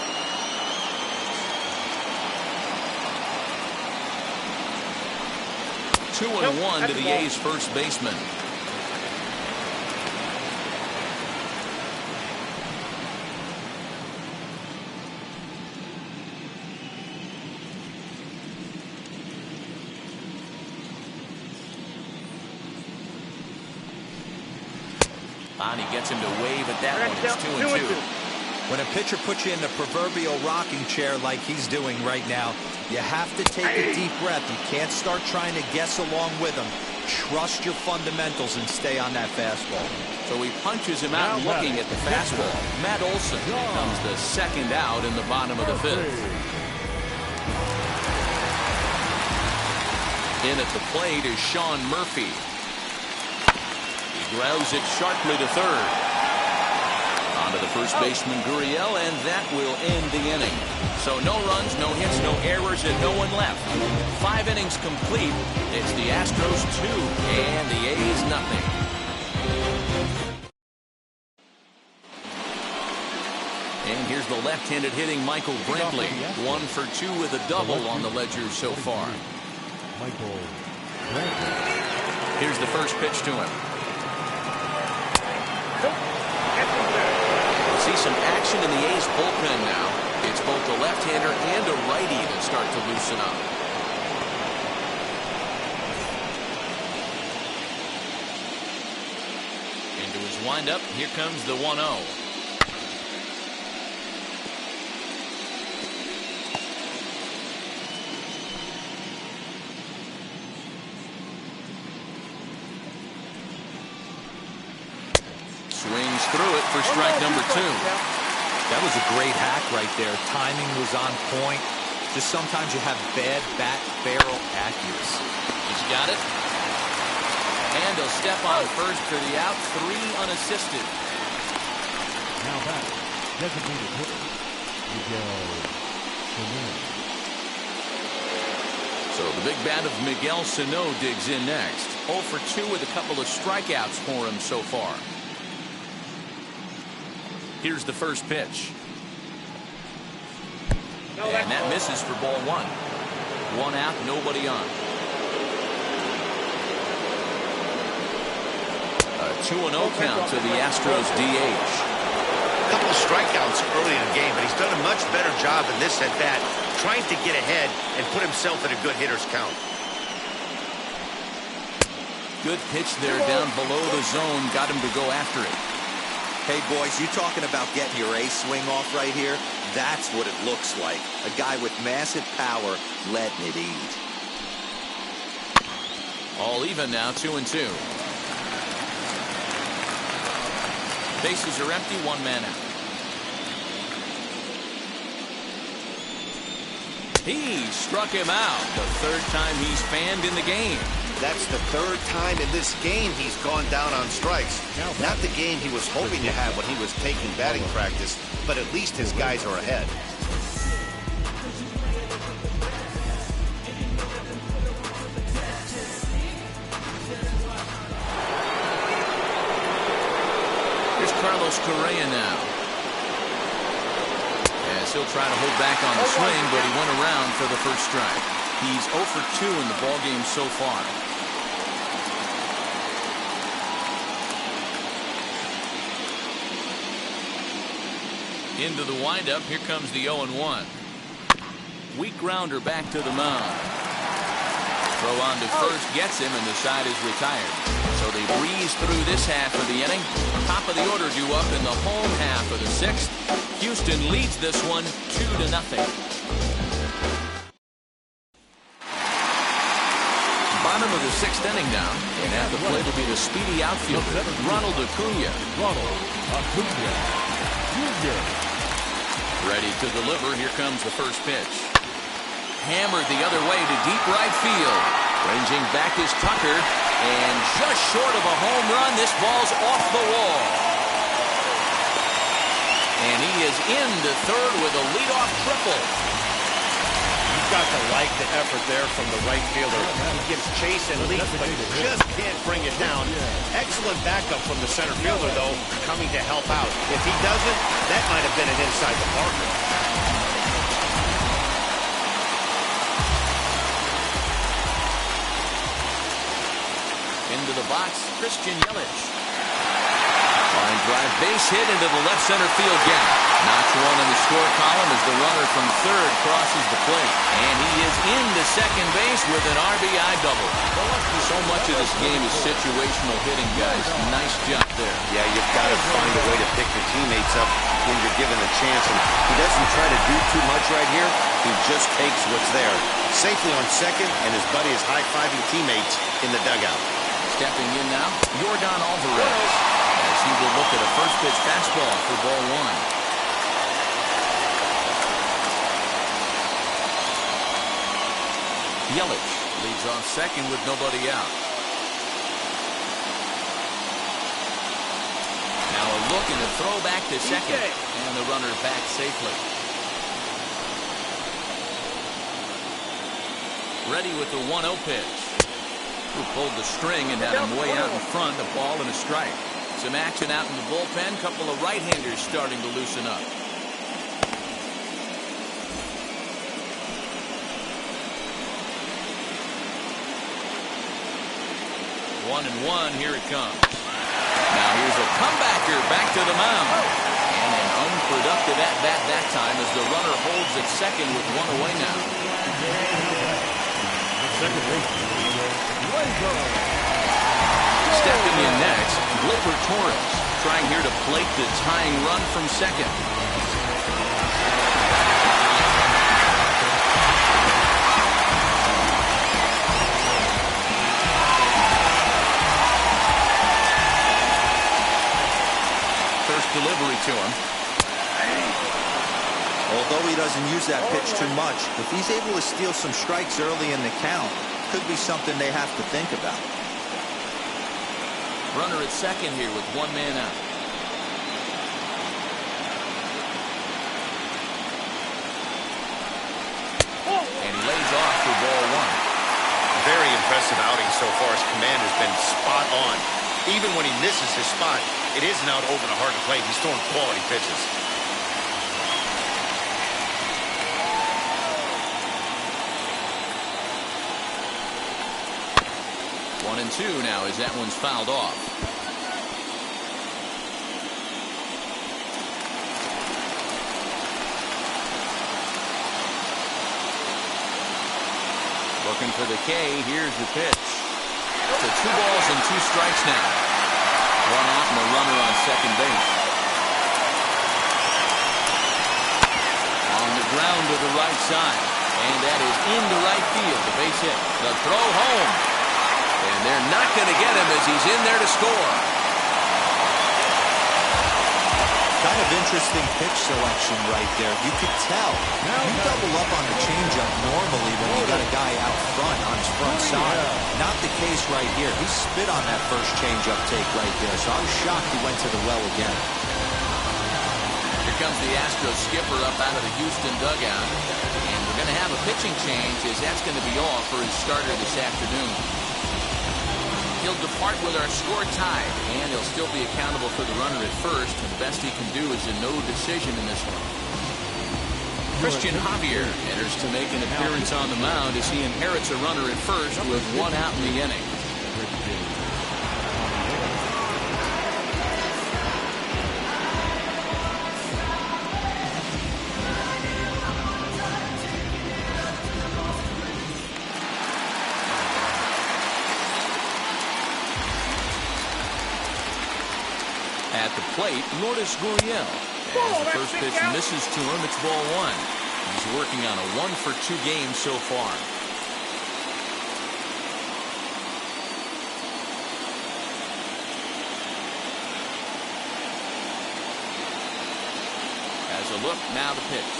Two and one to the A's first baseman. Bonnie gets him to wave at that one. It's 2-2. When a pitcher puts you in the proverbial rocking chair like he's doing right now, you have to take a deep breath. You can't start trying to guess along with him. Trust your fundamentals and stay on that fastball. So he punches him out looking at the fastball. Matt Olson becomes the second out in the bottom of the fifth. In at the plate is Sean Murphy. He grounds it sharply to third. Onto the first baseman, Gurriel, and that will end the inning. So no runs, no hits, no errors, and no one left. 5 innings complete. It's the Astros 2 and the A's nothing. And here's the left-handed hitting Michael Brantley. 1 for 2 with a double on the ledger so far. Here's the first pitch to him. See some action in the A's bullpen now. It's both a left-hander and a righty that start to loosen up. Into his windup, here comes the 1-0. Swings through it for strike number 2. That was a great hack right there. Timing was on point. Just sometimes you have bad bat barrel accuracy. He's got it. And he'll step on first for the out. 3 unassisted. Now back, designated hitter, Miguel Sano. So the big bat of Miguel Sano digs in next. 0 for 2 with a couple of strikeouts for him so far. Here's the first pitch. And that misses for ball 1. 1 out, nobody on. 2-0 count to the Astros DH. A couple of strikeouts early in the game, but he's done a much better job in this at-bat, trying to get ahead and put himself in a good hitter's count. Good pitch there down below the zone. Got him to go after it. Hey, boys, you talking about getting your ace swing off right here? That's what it looks like. A guy with massive power letting it eat. All even now, 2-2. Bases are empty, one man out. He struck him out. The third time he's fanned in the game. That's the third time in this game he's gone down on strikes. Not the game he was hoping to have when he was taking batting practice, but at least his guys are ahead. Here's Carlos Correa now. As he'll try to hold back on the swing, but he went around for the first strike. He's 0 for 2 in the ballgame so far. Into the windup. Here comes the 0-1. Weak grounder back to the mound. Throw on to first gets him, and the side is retired. So they breeze through this half of the inning. Top of the order due up in the home half of the sixth. Houston leads this one 2-0. Bottom of the sixth inning now, and at the plate will be the speedy outfielder Ronald Acuna. Ready to deliver. Here comes the first pitch. Hammered the other way to deep right field. Ranging back is Tucker, and just short of a home run. This ball's off the wall. And he is into third with a leadoff triple. You've got to like the effort there from the right fielder. He gives chase and leap, but just can't bring it down. Excellent backup from the center fielder, though, coming to help out. If he doesn't, that might have been an inside the parker. Into the box, Christian Yelich. Line drive base hit into the left center field gap. Notch one in the score column as the runner from third crosses the plate. And he is into second base with an RBI double. So much of this game is situational hitting, guys. Nice job there. Yeah, you've got to find a way to pick your teammates up when you're given a chance. And he doesn't try to do too much right here. He just takes what's there. Safely on second, and his buddy is high-fiving teammates in the dugout. Stepping in now, Yordan Alvarez, as he will look at a first pitch fastball for ball one. Yelich leads off second with nobody out. Now a look and a throw back to second, and the runner back safely. Ready with the 1-0 pitch. Who pulled the string and had him way out in front. A ball and a strike. Some action out in the bullpen. Couple of right-handers starting to loosen up. 1-1. Here it comes. Now here's a comebacker back to the mound. And an unproductive at-bat that time as the runner holds at second with one away now. Second base. Stepping in next, Gleyber Torres, trying here to plate the tying run from second. First delivery to him. Although he doesn't use that pitch too much, if he's able to steal some strikes early in the count, could be something they have to think about. Runner at second here with one man out. And he lays off for ball one. Very impressive outing so far. His command has been spot on. Even when he misses his spot, it isn't out over the heart of the plate. He's throwing quality pitches. 1-2 now as that one's fouled off. looking for the K. Here's the pitch. So 2 balls and 2 strikes now. 1 out and a runner on second base. On the ground to the right side. And that is into right field. The base hit. The throw home. And they're not going to get him as he's in there to score. Kind of interesting pitch selection right there. You could tell. You double up on the changeup normally when you got a guy out front on his front side. Not the case right here. He spit on that first changeup take right there, so I was shocked he went to the well again. Here comes the Astros skipper up out of the Houston dugout. And we're going to have a pitching change as that's going to be all for his starter this afternoon. He'll depart with our score tied, and he'll still be accountable for the runner at first. And the best he can do is a no decision in this one. Christian Javier enters to make an appearance on the mound as he inherits a runner at first with 1 out in the inning. At the plate, Lourdes Gurriel. As the first pitch misses to him, it's ball 1. He's working on a 1-for-2 game so far. As a look, now the pitch.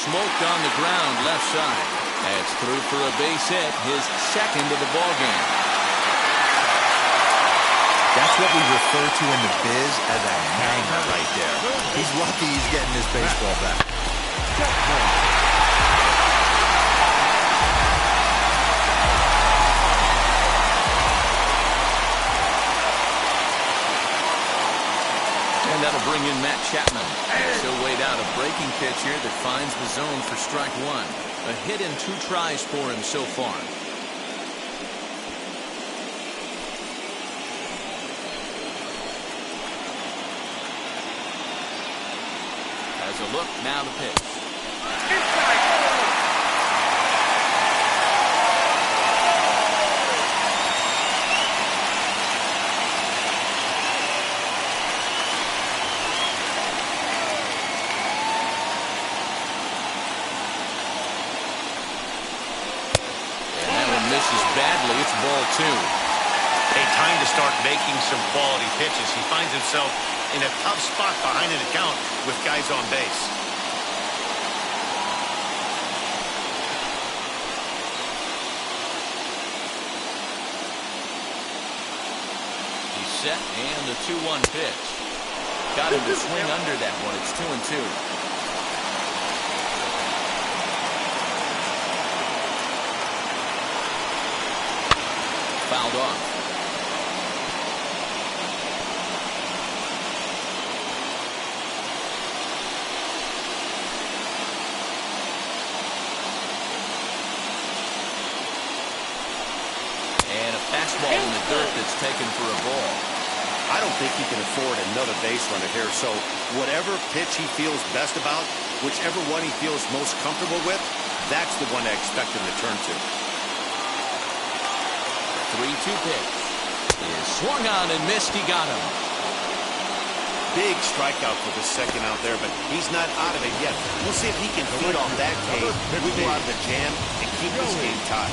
Smoked on the ground, left side. That's through for a base hit, his second of the ball game. That's what we refer to in the biz as a hanger right there. He's lucky he's getting his baseball back. And that'll bring in Matt Chapman. So weighed out a breaking pitch here that finds the zone for strike 1. A hit in 2 tries for him so far. As a look, now the pitch. And that one misses badly. It's ball 2. Hey, time to start making some quality pitches. He finds himself in a tough spot behind an account with guys on base. He's set, and the 2-1 pitch. Got him to swing under that one. It's 2-2. Fouled off. Fastball in the dirt that's taken for a ball. I don't think he can afford another base runner here, so whatever pitch he feels best about, whichever one he feels most comfortable with, that's the one I expect him to turn to. 3-2 pitch is swung on and missed. He got him. Big strikeout for the second out there, but he's not out of it yet. We'll see if he can feed off that K, wiggle out of the jam, and keep this game tied.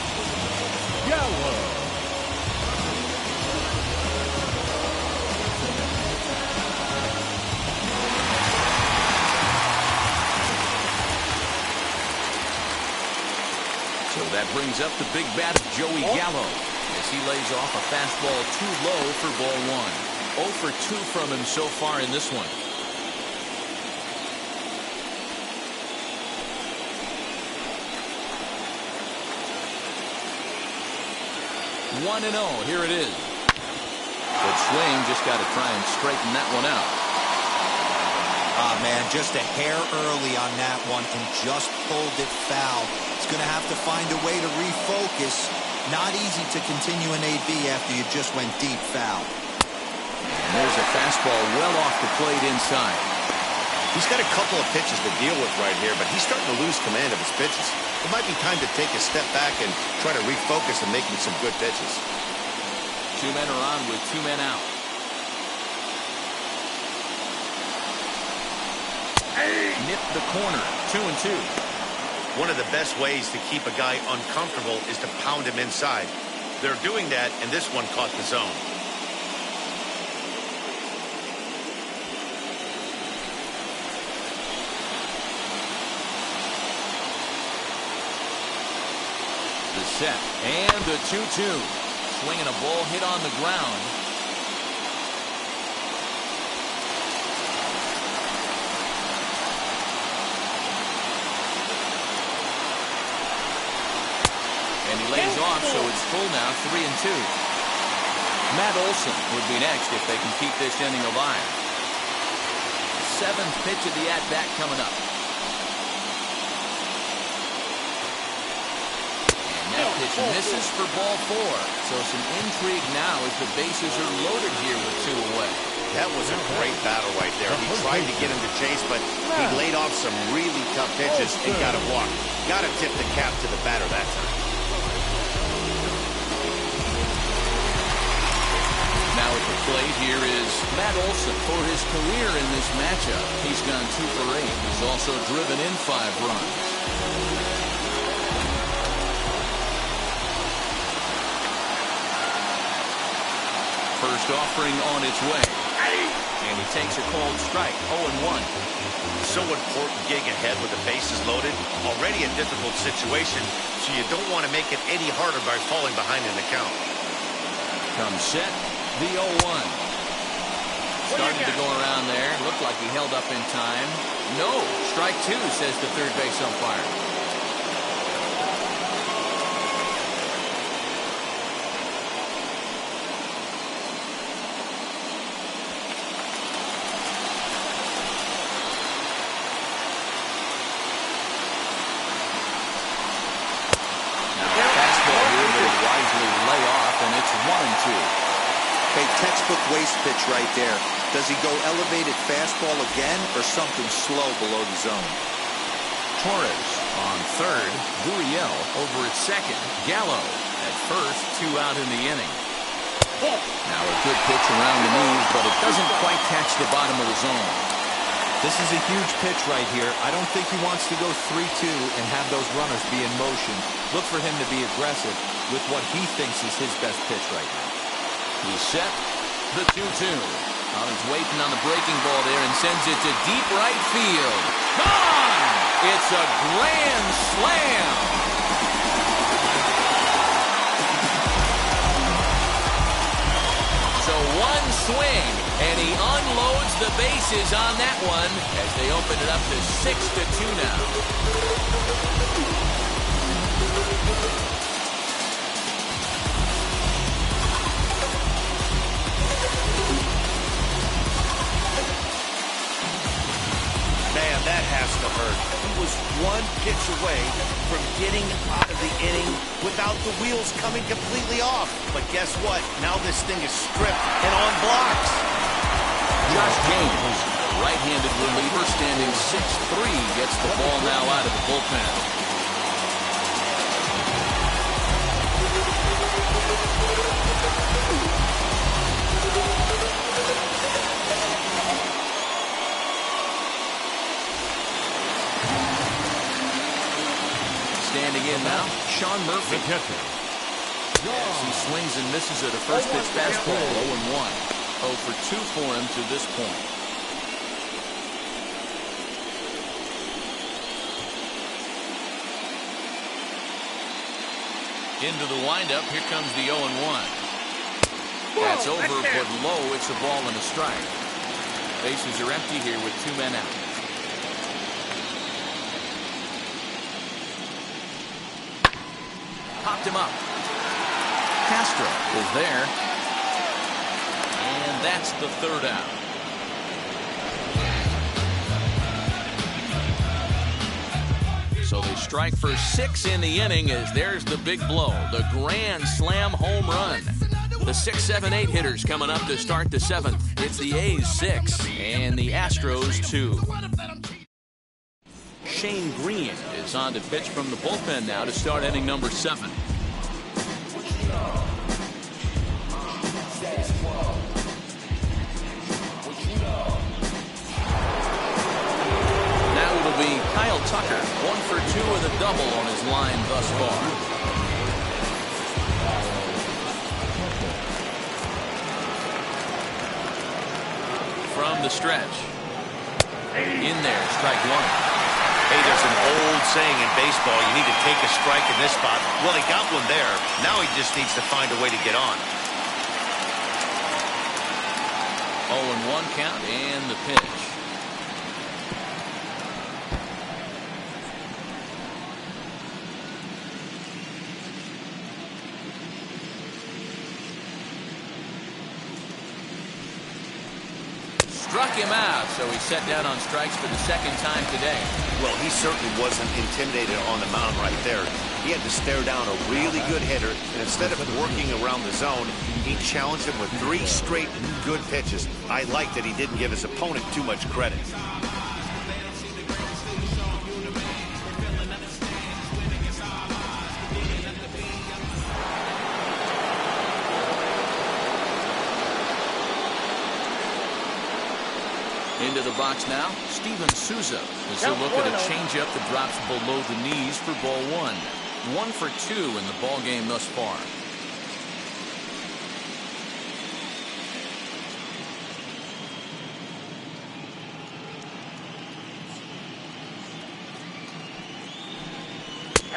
So that brings up the big bat of Joey Gallo as he lays off a fastball too low for ball 1. 0 for 2 from him so far in this one. 1-0. Here it is. Good swing. Just got to try and straighten that one out. Ah, man, just a hair early on that one and just pulled it foul. He's going to have to find a way to refocus. Not easy to continue an AB after you just went deep foul. And there's a fastball well off the plate inside. He's got a couple of pitches to deal with right here, but he's starting to lose command of his pitches. It might be time to take a step back and try to refocus on making some good pitches. 2 men are on with 2 men out. Nip the corner. 2-2. One of the best ways to keep a guy uncomfortable is to pound him inside. They're doing that, and this one caught the zone. The set and the 2-2. Swinging a ball hit on the ground. And he lays off, so it's full now, 3-2. Matt Olson would be next if they can keep this inning alive. 7th pitch of the at-bat coming up. That pitch misses for ball 4. So some intrigue now as the bases are loaded here with 2 away. That was a great battle right there. He tried to get him to chase, but he laid off some really tough pitches and got a walk. Got to tip the cap to the batter that time. Now at the plate here is Matt Olson. For his career in this matchup, he's gone 2 for 8. He's also driven in 5 runs. First offering on its way. And he takes a called strike. 0-1. So important getting ahead with the bases loaded. Already a difficult situation, so you don't want to make it any harder by falling behind in the count. Comes set. The 0-1. Started to go around there. Looked like he held up in time. No. Strike 2, says the third base umpire. Okay, textbook waste pitch right there. Does he go elevated fastball again or something slow below the zone? Torres on third. Gurriel over at second. Gallo at first. 2 out in the inning. Now a good pitch around the knees, but it doesn't quite catch the bottom of the zone. This is a huge pitch right here. I don't think he wants to go 3-2 and have those runners be in motion. Look for him to be aggressive with what he thinks is his best pitch right now. He's set. The 2-2. Collins waiting on the breaking ball there and sends it to deep right field. Gone! It's a grand slam. So one swing, and he unloads the bases on that one as they open it up to 6-2 now. Man, that has to hurt. He was one pitch away from getting out of the inning without the wheels coming completely off. But guess what? Now this thing is stripped and on blocks. Josh James, a right-handed reliever standing 6'3", gets the ball now out of the bullpen. Standing in now, Sean Murphy. As he swings and misses at a first pitch fastball, 0-1. 0 for 2 for him to this point. Into the windup, here comes the 0-1. That's over, but low. It's a ball and a strike. Bases are empty here with 2 men out. Popped him up. Castro is there. And that's the 3rd out. So they strike for 6 in the inning as there's the big blow. The grand slam home run. The 6, 7, 8 hitters coming up to start the 7th. It's the A's 6 and the Astros 2. Shane Green is on to pitch from the bullpen now to start inning number 7. Now it'll be Kyle Tucker, 1 for 2 with a double on his line thus far. From the stretch. In there, strike 1. Hey, there's an old saying in baseball, you need to take a strike in this spot. Well, he got one there. Now he just needs to find a way to get on. 0-1 count and the pitch. Struck him out, so he's set down on strikes for the second time today. Well, he certainly wasn't intimidated on the mound right there. He had to stare down a really good hitter, and instead of working around the zone, he challenged him with 3 straight good pitches. I like that he didn't give his opponent too much credit. Into the box now, Steven Souza as he'll look at a changeup that drops below the knees for ball 1. 1 for 2 in the ball game thus far.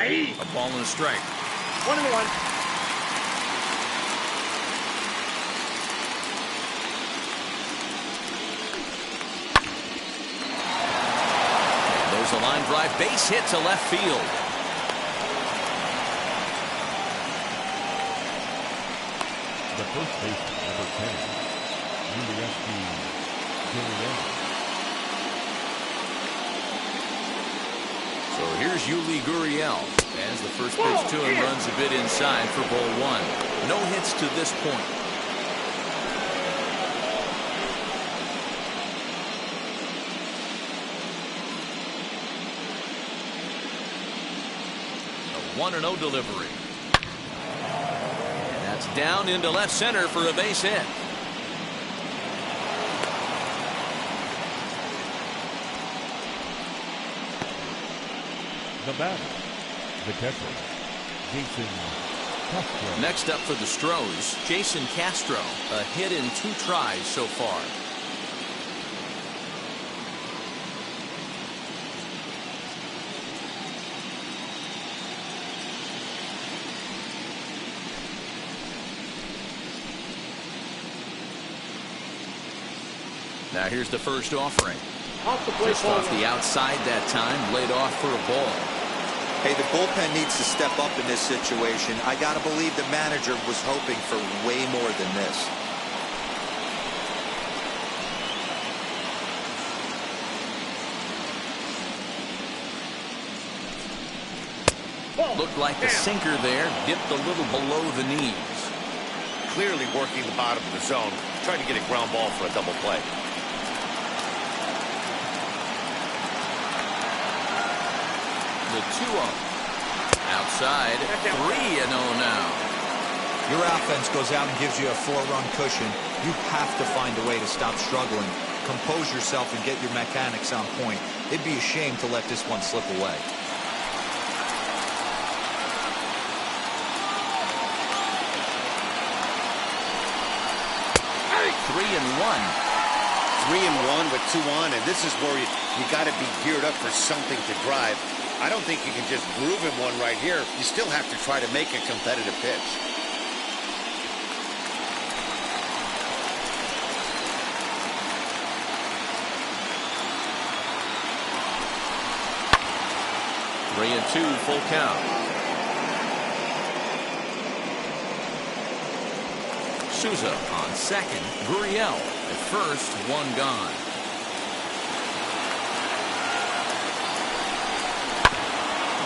A ball and a strike. 1-1. There's a line drive base hit to left field. The first baseman, number 10, So here's Yuli Gurriel as the first pitch to him runs a bit inside for ball 1. No hits to this point. A 1-0 delivery. And that's down into left center for a base hit. The batter, the catcher, Jason Castro. Next up for the Stros, Jason Castro. A hit in 2 tries so far. Now here's the first offering. Just off the outside that time, laid off for a ball. Hey, the bullpen needs to step up in this situation. I got to believe the manager was hoping for way more than this. Looked like the sinker there dipped a little below the knees. Clearly working the bottom of the zone, trying to get a ground ball for a double play. The 2-0. Outside, 3-0 now. Your offense goes out and gives you a 4-run cushion. You have to find a way to stop struggling. Compose yourself and get your mechanics on point. It'd be a shame to let this one slip away. 3-1. 3-1 with 2 on, and this is where you got to be geared up for something to drive. I don't think you can just groove him one right here. You still have to try to make a competitive pitch. Three and 2, full count. Souza on second. Gurriel at first, 1 gone.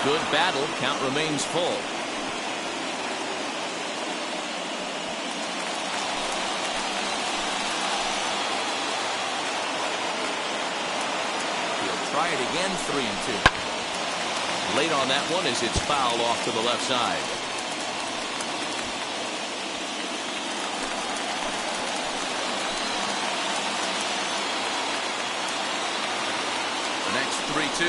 Good battle. Count remains full. try it again, 3-2. Late on that one as it's fouled off to the left side. The next 3-2.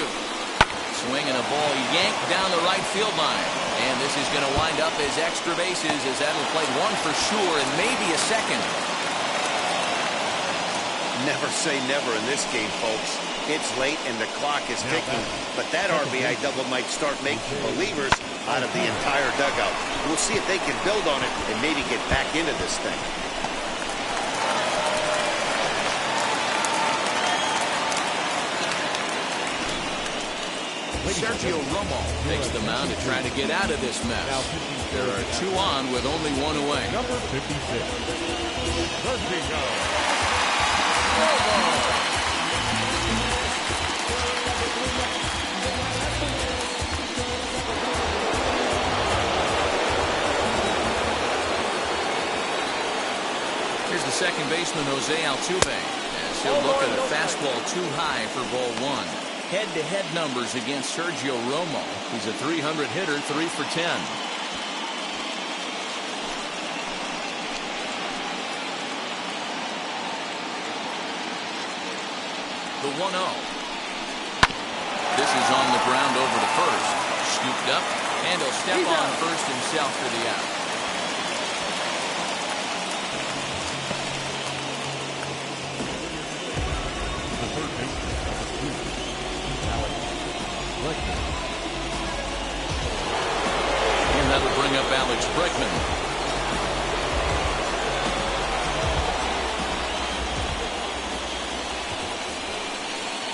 Swing and a ball yanked down the right field line. And this is going to wind up as extra bases as that'll play one for sure and maybe a second. Never say never in this game, folks. It's late and the clock is ticking, but that RBI double might start making believers out of the entire dugout. We'll see if they can build on it and maybe get back into this thing. Sergio Romo takes the mound to try to get out of this mess. There are 2 on with only 1 away. Number 56. Sergio Here's the second baseman, Jose Altuve, as he'll look at a fastball too high for ball 1. Head-to-head numbers against Sergio Romo. He's a 300 hitter, 3 for 10. The 1-0. This is on the ground over to first. Scooped up, and he'll step on first himself for the out. And that'll bring up Alex Bregman.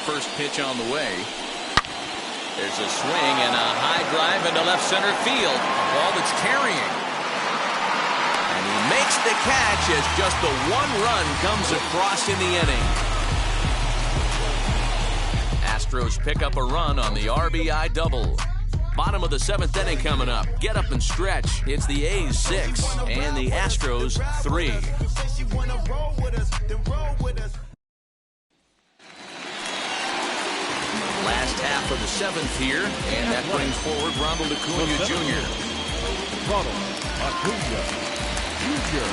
First pitch on the way. There's a swing and a high drive into left center field. A ball that's carrying. And he makes the catch as just the 1 run comes across in the inning. Astros pick up a run on the RBI double. Bottom of the 7th inning coming up. Get up and stretch. It's the A's 6 and the Astros 3. Last half of the 7th here, and that brings forward Ronald Acuna Jr. Ronald Acuna Jr.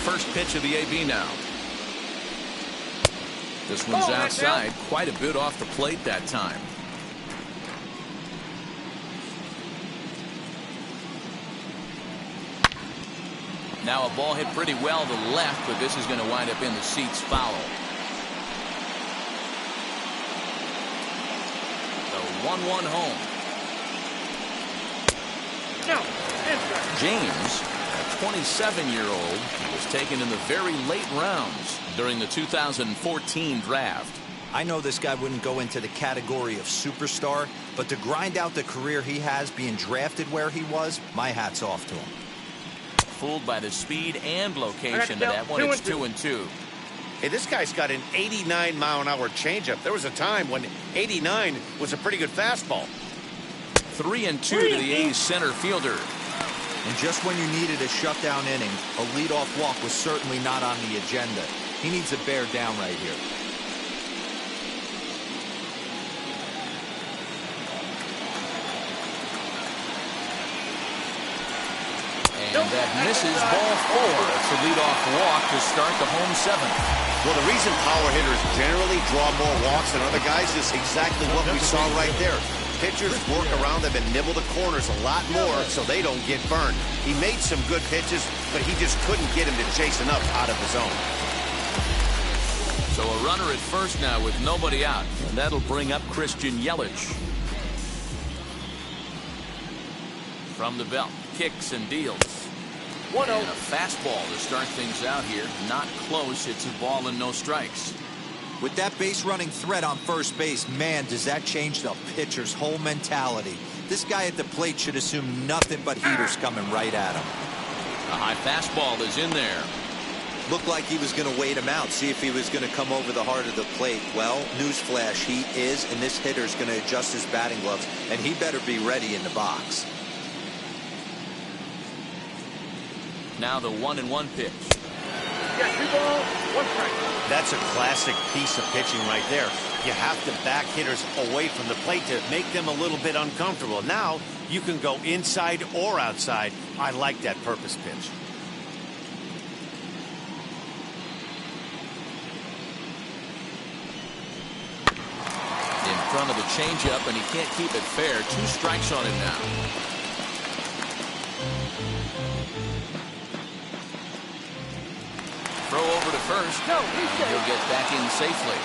First pitch of the AB now. This one's outside, quite a bit off the plate that time. Now a ball hit pretty well to the left, but this is going to wind up in the seats foul. The 1-1 home. James, a 27-year-old, was taken in the very late rounds during the 2014 draft. I know this guy wouldn't go into the category of superstar, but to grind out the career he has being drafted where he was, my hat's off to him. Fooled by the speed and location of that one. It's 2-2. Hey, this guy's got an 89-mile-an-hour changeup. There was a time when 89 was a pretty good fastball. 3-2 to the A's center fielder. And just when you needed a shutdown inning, a leadoff walk was certainly not on the agenda. He needs to bear down right here. And that misses ball 4. It's a leadoff walk to start the home 7th. Well, the reason power hitters generally draw more walks than other guys is exactly what we saw right there. Pitchers work around them and nibble the corners a lot more so they don't get burned. He made some good pitches, but he just couldn't get him to chase enough out of the zone. So a runner at first now with nobody out, and that'll bring up Christian Yelich. From the belt, kicks and deals. 1-0. And a fastball to start things out here. Not close. It's a ball and no strikes. With that base running threat on first base, man, does that change the pitcher's whole mentality. This guy at the plate should assume nothing but heaters coming right at him. A high fastball is in there. Looked like he was going to wait him out, see if he was going to come over the heart of the plate. Well, newsflash, he is, and this hitter's going to adjust his batting gloves, and he better be ready in the box. Now the 1-1 pitch. Yeah, 2 balls. One strike. That's a classic piece of pitching right there. You have to back hitters away from the plate to make them a little bit uncomfortable. Now you can go inside or outside. I like that purpose pitch. In front of the changeup, and he can't keep it fair. 2 strikes on him now. Throw over to first. No, he's safe. He'll get back in safely.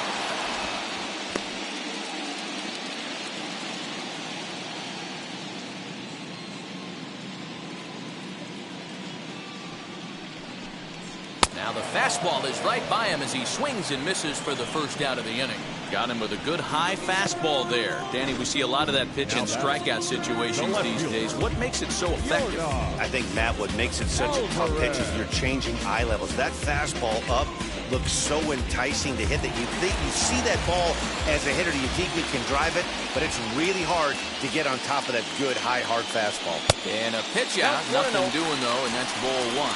Now the fastball is right by him as he swings and misses for the first out of the inning. Got him with a good high fastball there. Danny, we see a lot of that pitch in strikeout situations these days. What makes it so effective? I think, Matt, what makes it such a tough pitch is you're changing eye levels. That fastball up looks so enticing to hit that you think you see that ball as a hitter. You think you can drive it, but it's really hard to get on top of that good, high, hard fastball. And a pitch out. Nothing doing, though, and that's ball 1.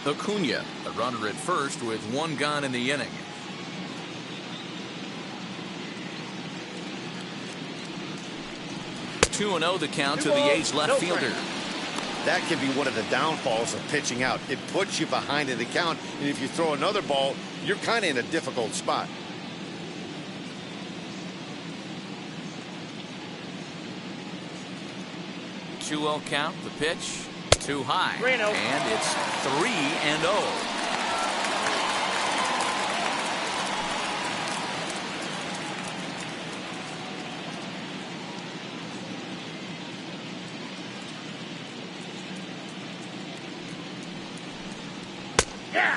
Acuna, a runner at first with 1 gone in the inning. Two and 0 the count to the A's left fielder. That can be one of the downfalls of pitching out. It puts you behind in the count, and if you throw another ball, you're kind of in a difficult spot. Two 0 count, the pitch. Too high. 3-0. And it's 3-0.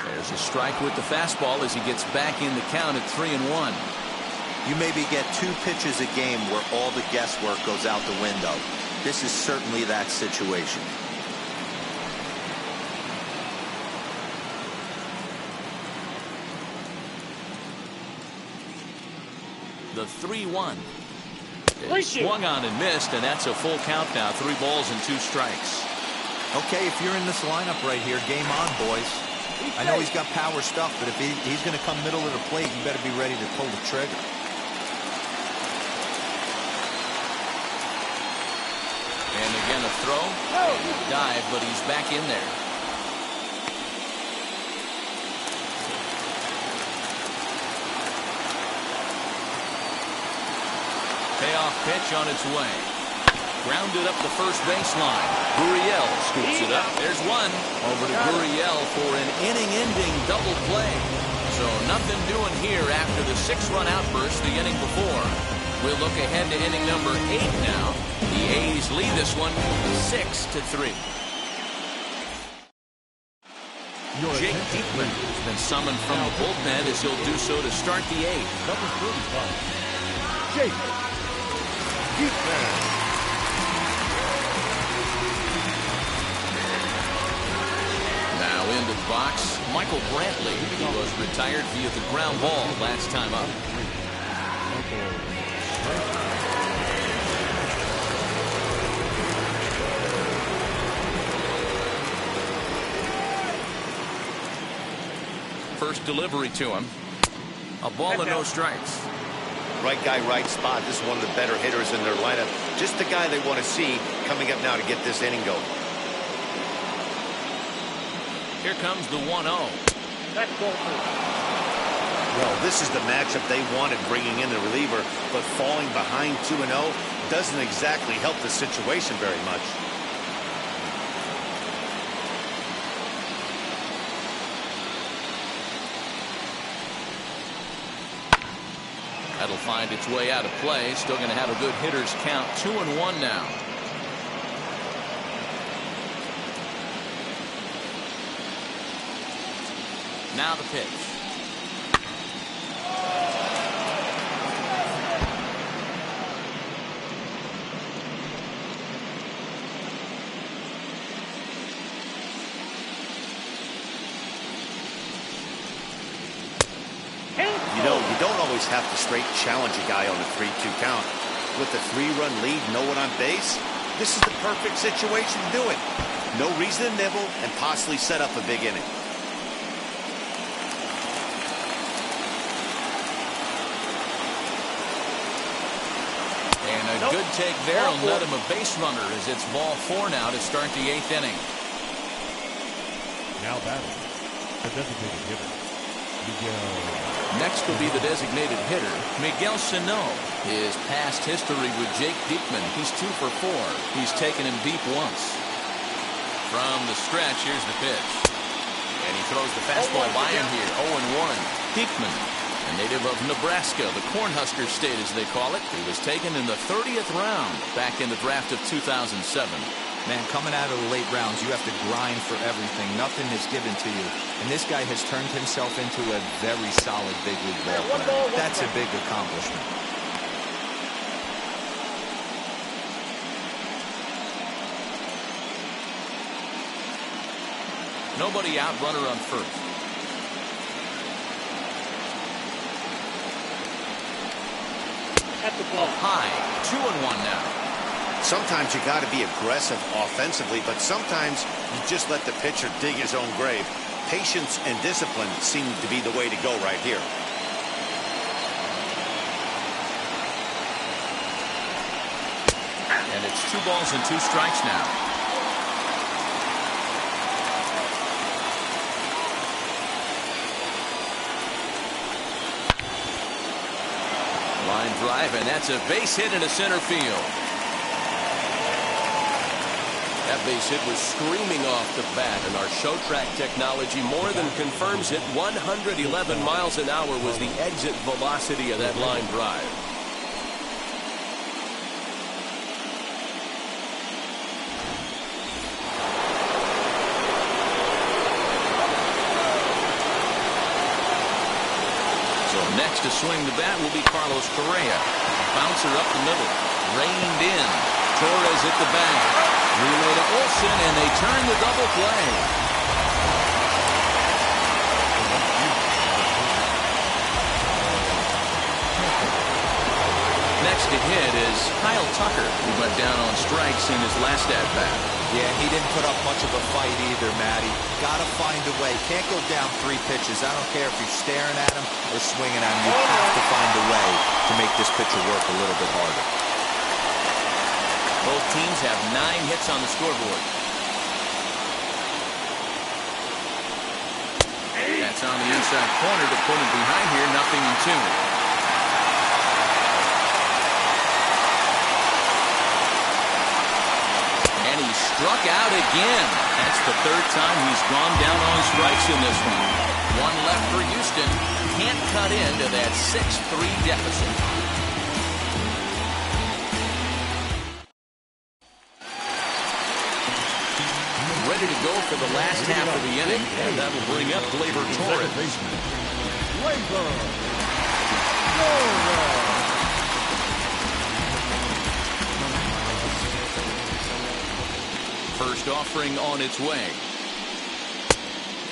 There's a strike with the fastball as he gets back in the count at 3-1. You maybe get 2 pitches a game where all the guesswork goes out the window. This is certainly that situation. The 3-1. Swung on and missed, and that's a full count now. 3 balls and 2 strikes. Okay, if you're in this lineup right here, game on, boys. I know he's got power stuff, but if he's going to come middle of the plate, you better be ready to pull the trigger. And again a throw. Dive, but he's back in there. Payoff pitch on its way. Grounded up the first baseline. Gurriel scoops it up. There's 1. Over to Gurriel for an inning-ending double play. So nothing doing here after the 6-run outburst the inning before. We'll look ahead to inning number 8 now. The A's lead this one 6-3. Jake Diekman has been summoned from the bullpen as he'll do so to start the 8th. Number 35, Jake Diekman. Now into the box, Michael Brantley, who was retired via the ground ball last time up. First delivery to him. A ball and no strikes. Right guy, right spot. This is one of the better hitters in their lineup. Just the guy they want to see coming up now to get this inning going. Here comes the 1-0. That's ball 2. Well, this is the matchup they wanted, bringing in the reliever, but falling behind 2-0 doesn't exactly help the situation very much. That'll find its way out of play. Still going to have a good hitter's count. 2-1 now. Now the pitch. You know, you don't always have to straight challenge a guy on a 3-2 count. with a 3-run lead, no one on base, this is the perfect situation to do it. No reason to nibble and possibly set up a big inning. And a good take there will net him a base runner as it's ball 4 now to start the 8th inning. Now batting, the designated hitter, Miguel. Next will be the designated hitter, Miguel Sano. His past history with Jake Diekman, he's 2 for 4. He's taken him deep once. From the stretch, here's the pitch. And he throws the fastball by him here, 0-1. Diekman, a native of Nebraska, the Cornhusker State as they call it. He was taken in the 30th round back in the draft of 2007. Man, coming out of the late rounds, you have to grind for everything. Nothing is given to you. And this guy has turned himself into a very solid big league ball player. That's a big accomplishment. Nobody out, runner on first. Up high, 2-1 now. Sometimes you got to be aggressive offensively, but sometimes you just let the pitcher dig his own grave. Patience and discipline seem to be the way to go right here. And it's 2 balls and 2 strikes now. Line drive, and that's a base hit into center field. That base hit was screaming off the bat, and our show track technology more than confirms it. 111 miles an hour was the exit velocity of that line drive. So next to swing the bat will be Carlos Correa. Bouncer up the middle, reined in. Torres hit the bag. Relay to Olsen, and they turn the double play. Next to hit is Kyle Tucker, who went down on strikes in his last at-bat. Yeah, he didn't put up much of a fight either, Matty. Got to find a way. Can't go down 3 pitches. I don't care if you're staring at him or swinging at him. You have to find a way to make this pitcher work a little bit harder. Both teams have 9 hits on the scoreboard. That's on the inside corner to put him behind here, 0-2. And he struck out again. That's the 3rd time he's gone down on strikes in this one. 1 left for Houston. Can't cut into that 6-3 deficit. Ready to go for the last half of the inning, and that will bring up Gleyber Torres. First offering on its way.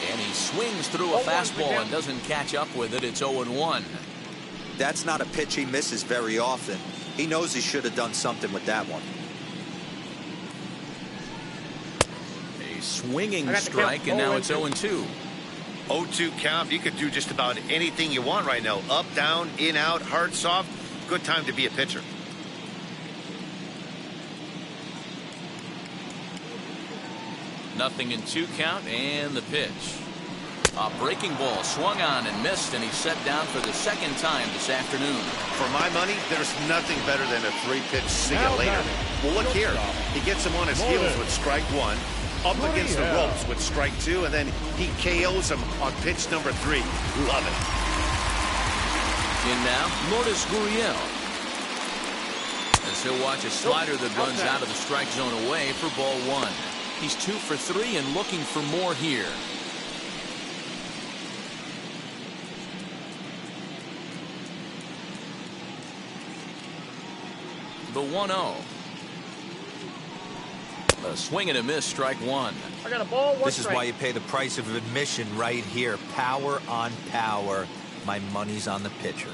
And he swings through a fastball and doesn't catch up with it. It's 0-1. That's not a pitch he misses very often. He knows he should have done something with that one. Swinging strike, and now it's 0-2. 0-2 count. You could do just about anything you want right now. Up, down, in, out, hard, soft. Good time to be a pitcher. Nothing in 2 count, and the pitch. A breaking ball swung on and missed, and he's set down for the 2nd time this afternoon. For my money, there's nothing better than a 3-pitch see you later. Well, look here. He gets him on his heels with strike 1. Up against the ropes with strike 2, and then he KOs him on pitch number 3. Love it. In now, Lourdes Gurriel. As he'll watch a slider that runs out of the strike zone away for ball 1. He's 2 for 3 and looking for more here. The 1-0. A swing and a miss, strike 1. I got a ball, 1 This is strike. why you pay the price of admission right here. Power on power. My money's on the pitcher.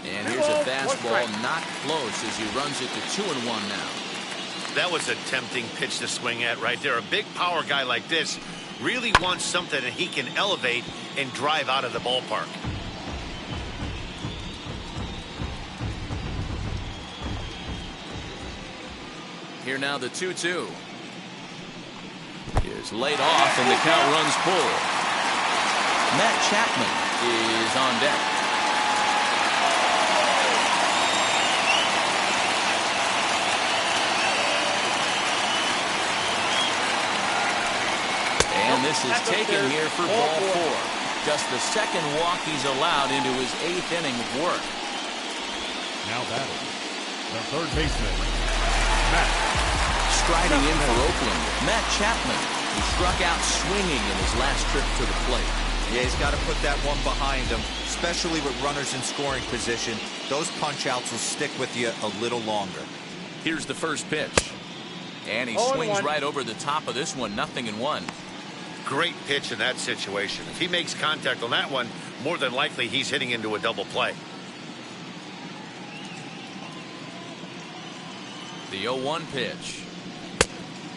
And here's a fastball fastball not close as he runs it to 2-1 now. That was a tempting pitch to swing at right there. A big power guy like this really wants something that he can elevate and drive out of the ballpark. Here now the 2-2. Is laid off and the count runs full. Matt Chapman is on deck. And this is taken here for ball 4. Just the second walk he's allowed into his 8th inning of work. Now batting, the third baseman, Matt. Striding in for Oakland, Matt Chapman, who struck out swinging in his last trip to the plate. Yeah, he's got to put that one behind him, especially with runners in scoring position. Those punch-outs will stick with you a little longer. Here's the first pitch. And he swings right over the top of this one, 0-1. Great pitch in that situation. If he makes contact on that one, more than likely he's hitting into a double play. The 0-1 pitch.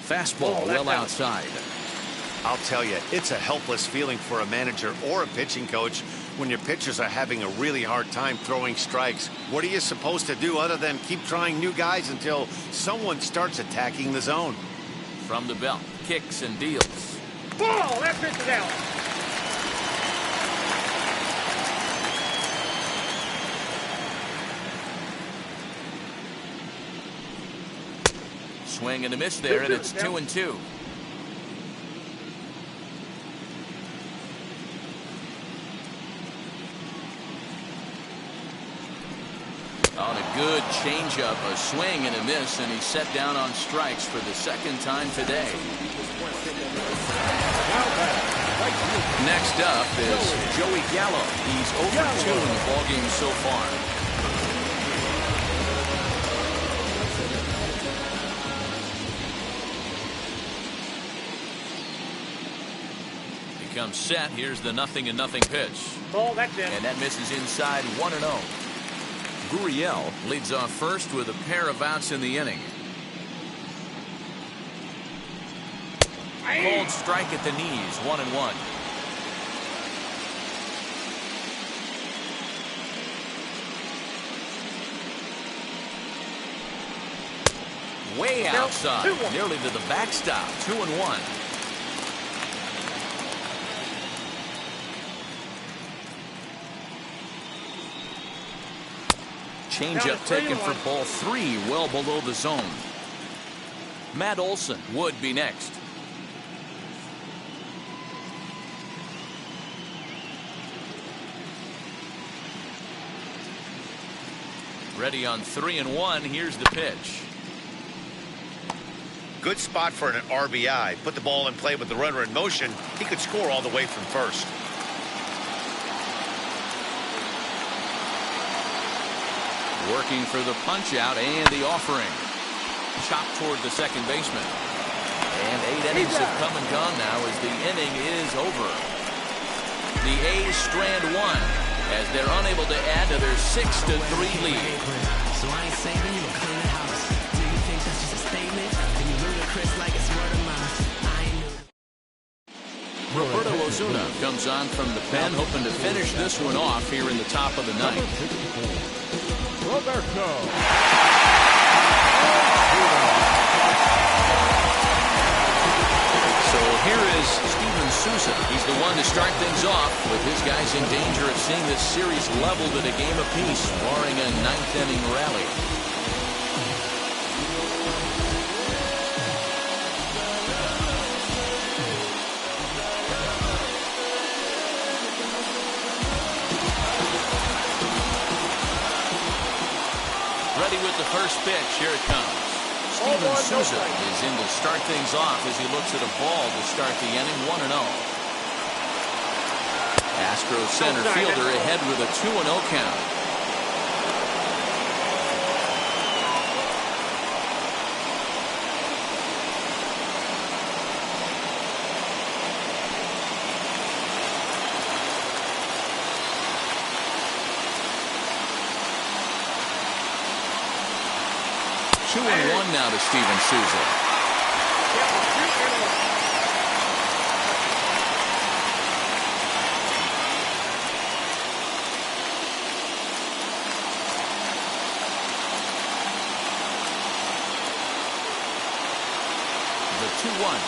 Fastball well outside. I'll tell you, it's a helpless feeling for a manager or a pitching coach when your pitchers are having a really hard time throwing strikes. What are you supposed to do other than keep trying new guys until someone starts attacking the zone? From the belt, kicks and deals. Ball, that pitch is out. Swing and a miss there, and it's 2-2. On a good changeup, a swing and a miss, and he's set down on strikes for the second time today. Next up is Joey Gallo. He's 0 for 2 in the ballgame so far. He comes set. Here's the 0-0 pitch. Ball, that's it. And that misses inside, 1-0. Gurriel leads off first with a pair of outs in the inning. Cold strike at the knees, 1-1. Way outside, nearly to the backstop, 2-1. Changeup taken for ball 3, well below the zone. Matt Olson would be next. Ready on 3-1. Here's the pitch. Good spot for an RBI. Put the ball in play with the runner in motion. He could score all the way from first. Working for the punch out and the offering. Chopped toward the second baseman. And 8 innings have come and gone now as the inning is over. The A's strand 1 as they're unable to add to their 6-3 lead. So I ain't saving you, clean the house. Do you think that's just a statement? Then you ludicrous like it's word of mouth. I ain't new. Roberto Osuna comes on from the pen, hoping to finish this one off here in the top of the ninth. Roberto. So here is Steven Souza. He's the one to start things off with his guys in danger of seeing this series leveled at a game apiece, barring a 9th inning rally. Ready with the first pitch. Here it comes. Steven Souza is in to start things off as he looks at a ball to start the inning, 1-0. Astros center fielder ahead with a 2-0 count. 2-1 now to Steven Souza. The 2-1.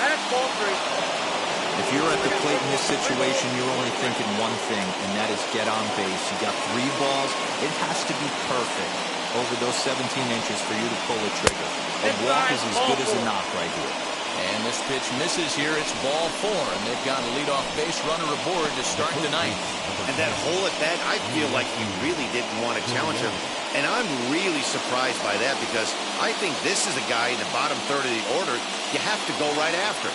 That's ball 3. If you're at the plate in this situation, you're only thinking one thing, and that is get on base. You got 3 balls. It has to be perfect over those 17 inches for you to pull the trigger. A walk is as good as a knock right here. And this pitch misses here. It's ball 4, and they've got a leadoff base runner aboard to start the ninth. And that hole at bat, I feel like he really didn't want to challenge him. And I'm really surprised by that because I think this is a guy in the bottom third of the order you have to go right after.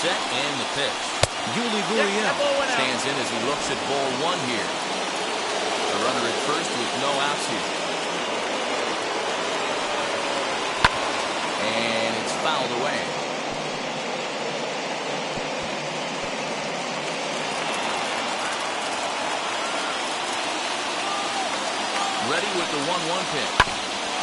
Set and the pitch. Yuli Gurriel stands in as he looks at ball 1 here. A runner at first with no outs here. And it's fouled away. Ready with the 1-1 pitch.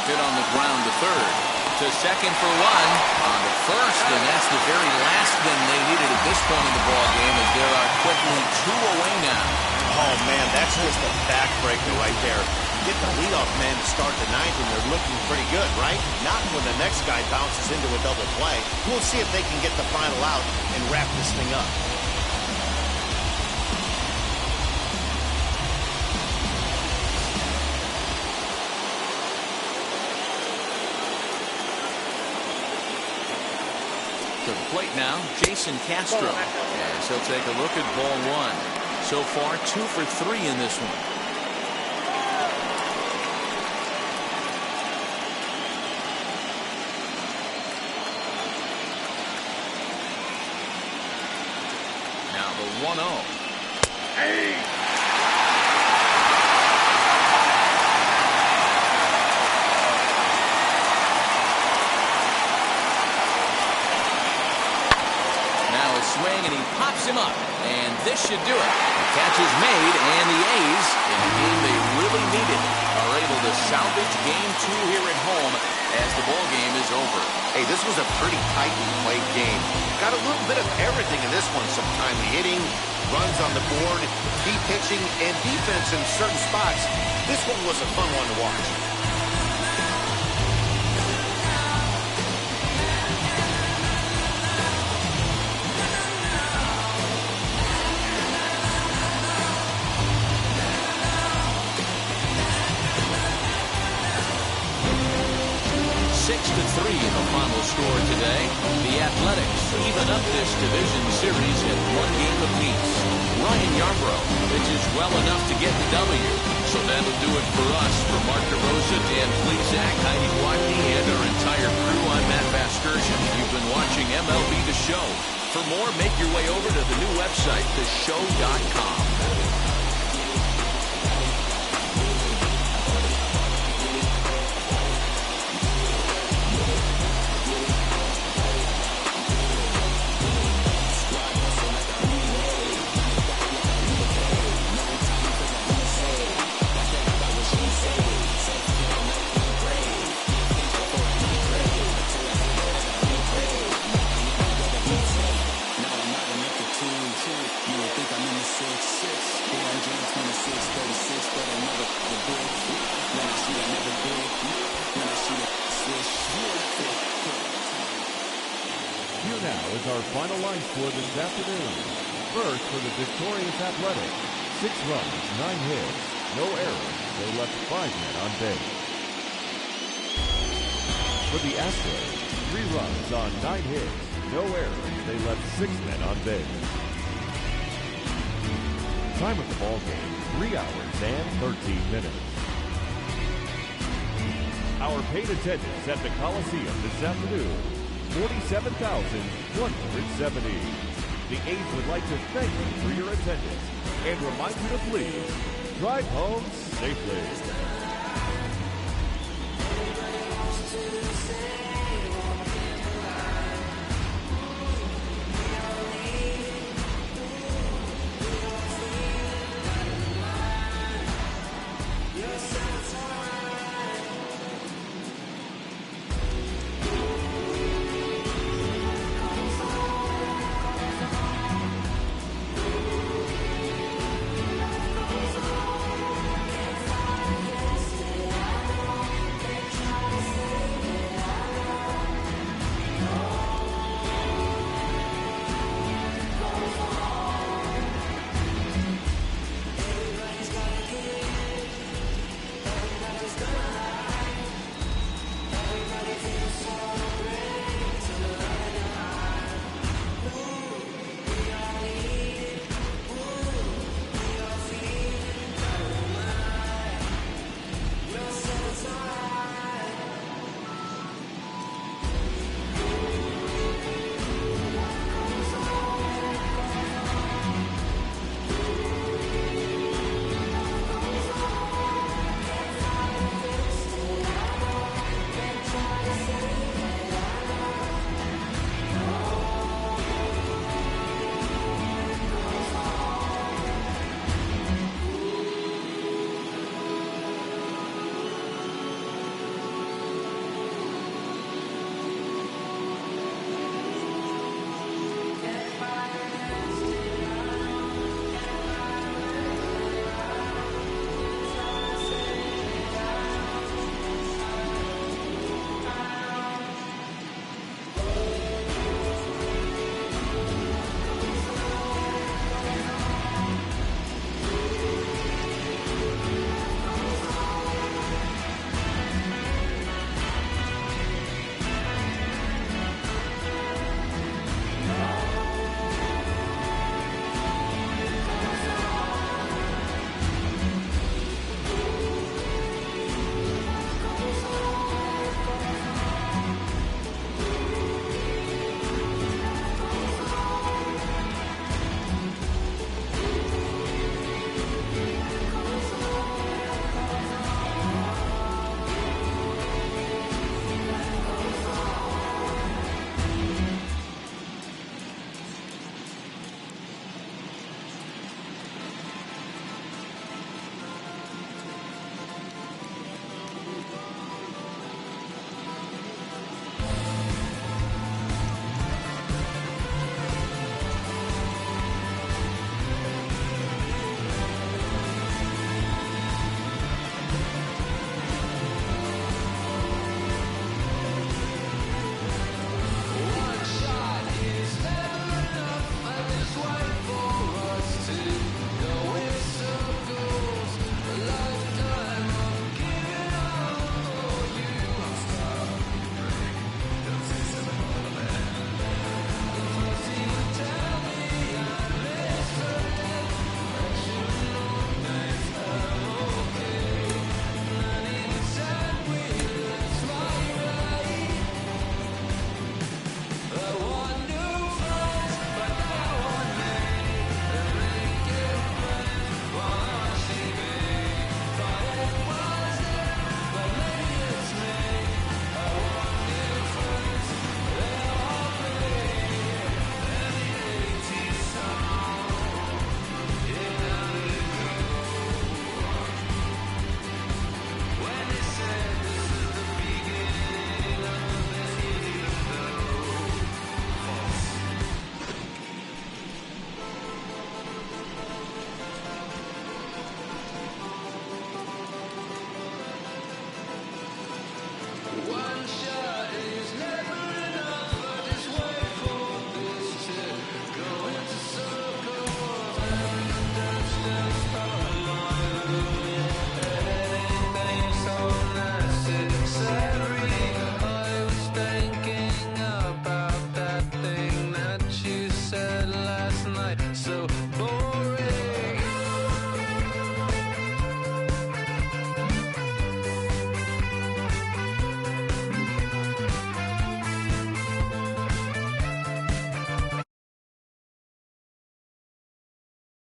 Hit on the ground to third. To second for 1, on to first, and that's the very last thing they needed at this point in the ball game, as there are quickly 2 away now. Oh man, that's just a backbreaker right there. Get the leadoff man to start the ninth, and they're looking pretty good, right? Not when the next guy bounces into a double play. We'll see if they can get the final out and wrap this thing up. To the plate now, Jason Castro, as he'll take a look at ball 1. So far, 2 for 3 in this one. Now the 1-0. Hey! Swing, and he pops him up, and this should do it. The catch is made, and the A's, in a game they really needed, are able to salvage game 2 here at home as the ball game is over. Hey, this was a pretty tightly played game. Got a little bit of everything in this one. Some timely hitting, runs on the board, key pitching, and defense in certain spots. This one was a fun one to watch. 6-3 in the final score today. The Athletics even up this division series at 1 game apiece. Ryan Yarbrough pitches well enough to get the W. So that'll do it for us. For Mark DeRosa, Dan Plesac, Heidi Watney, and our entire crew, I'm Matt Vasgersian. You've been watching MLB The Show. For more, make your way over to the new website, theshow.com. Here now is our final line score this afternoon. First, for the victorious Athletics, 6 runs, 9 hits, no errors. They left 5 men on base. For the Astros, 3 runs on 9 hits, no errors. They left 6 men on base. Time of the ball game, 3 hours and 13 minutes. Our paid attendance at the Coliseum this afternoon, 47,170. The A's would like to thank you for your attendance and remind you to please drive home safely.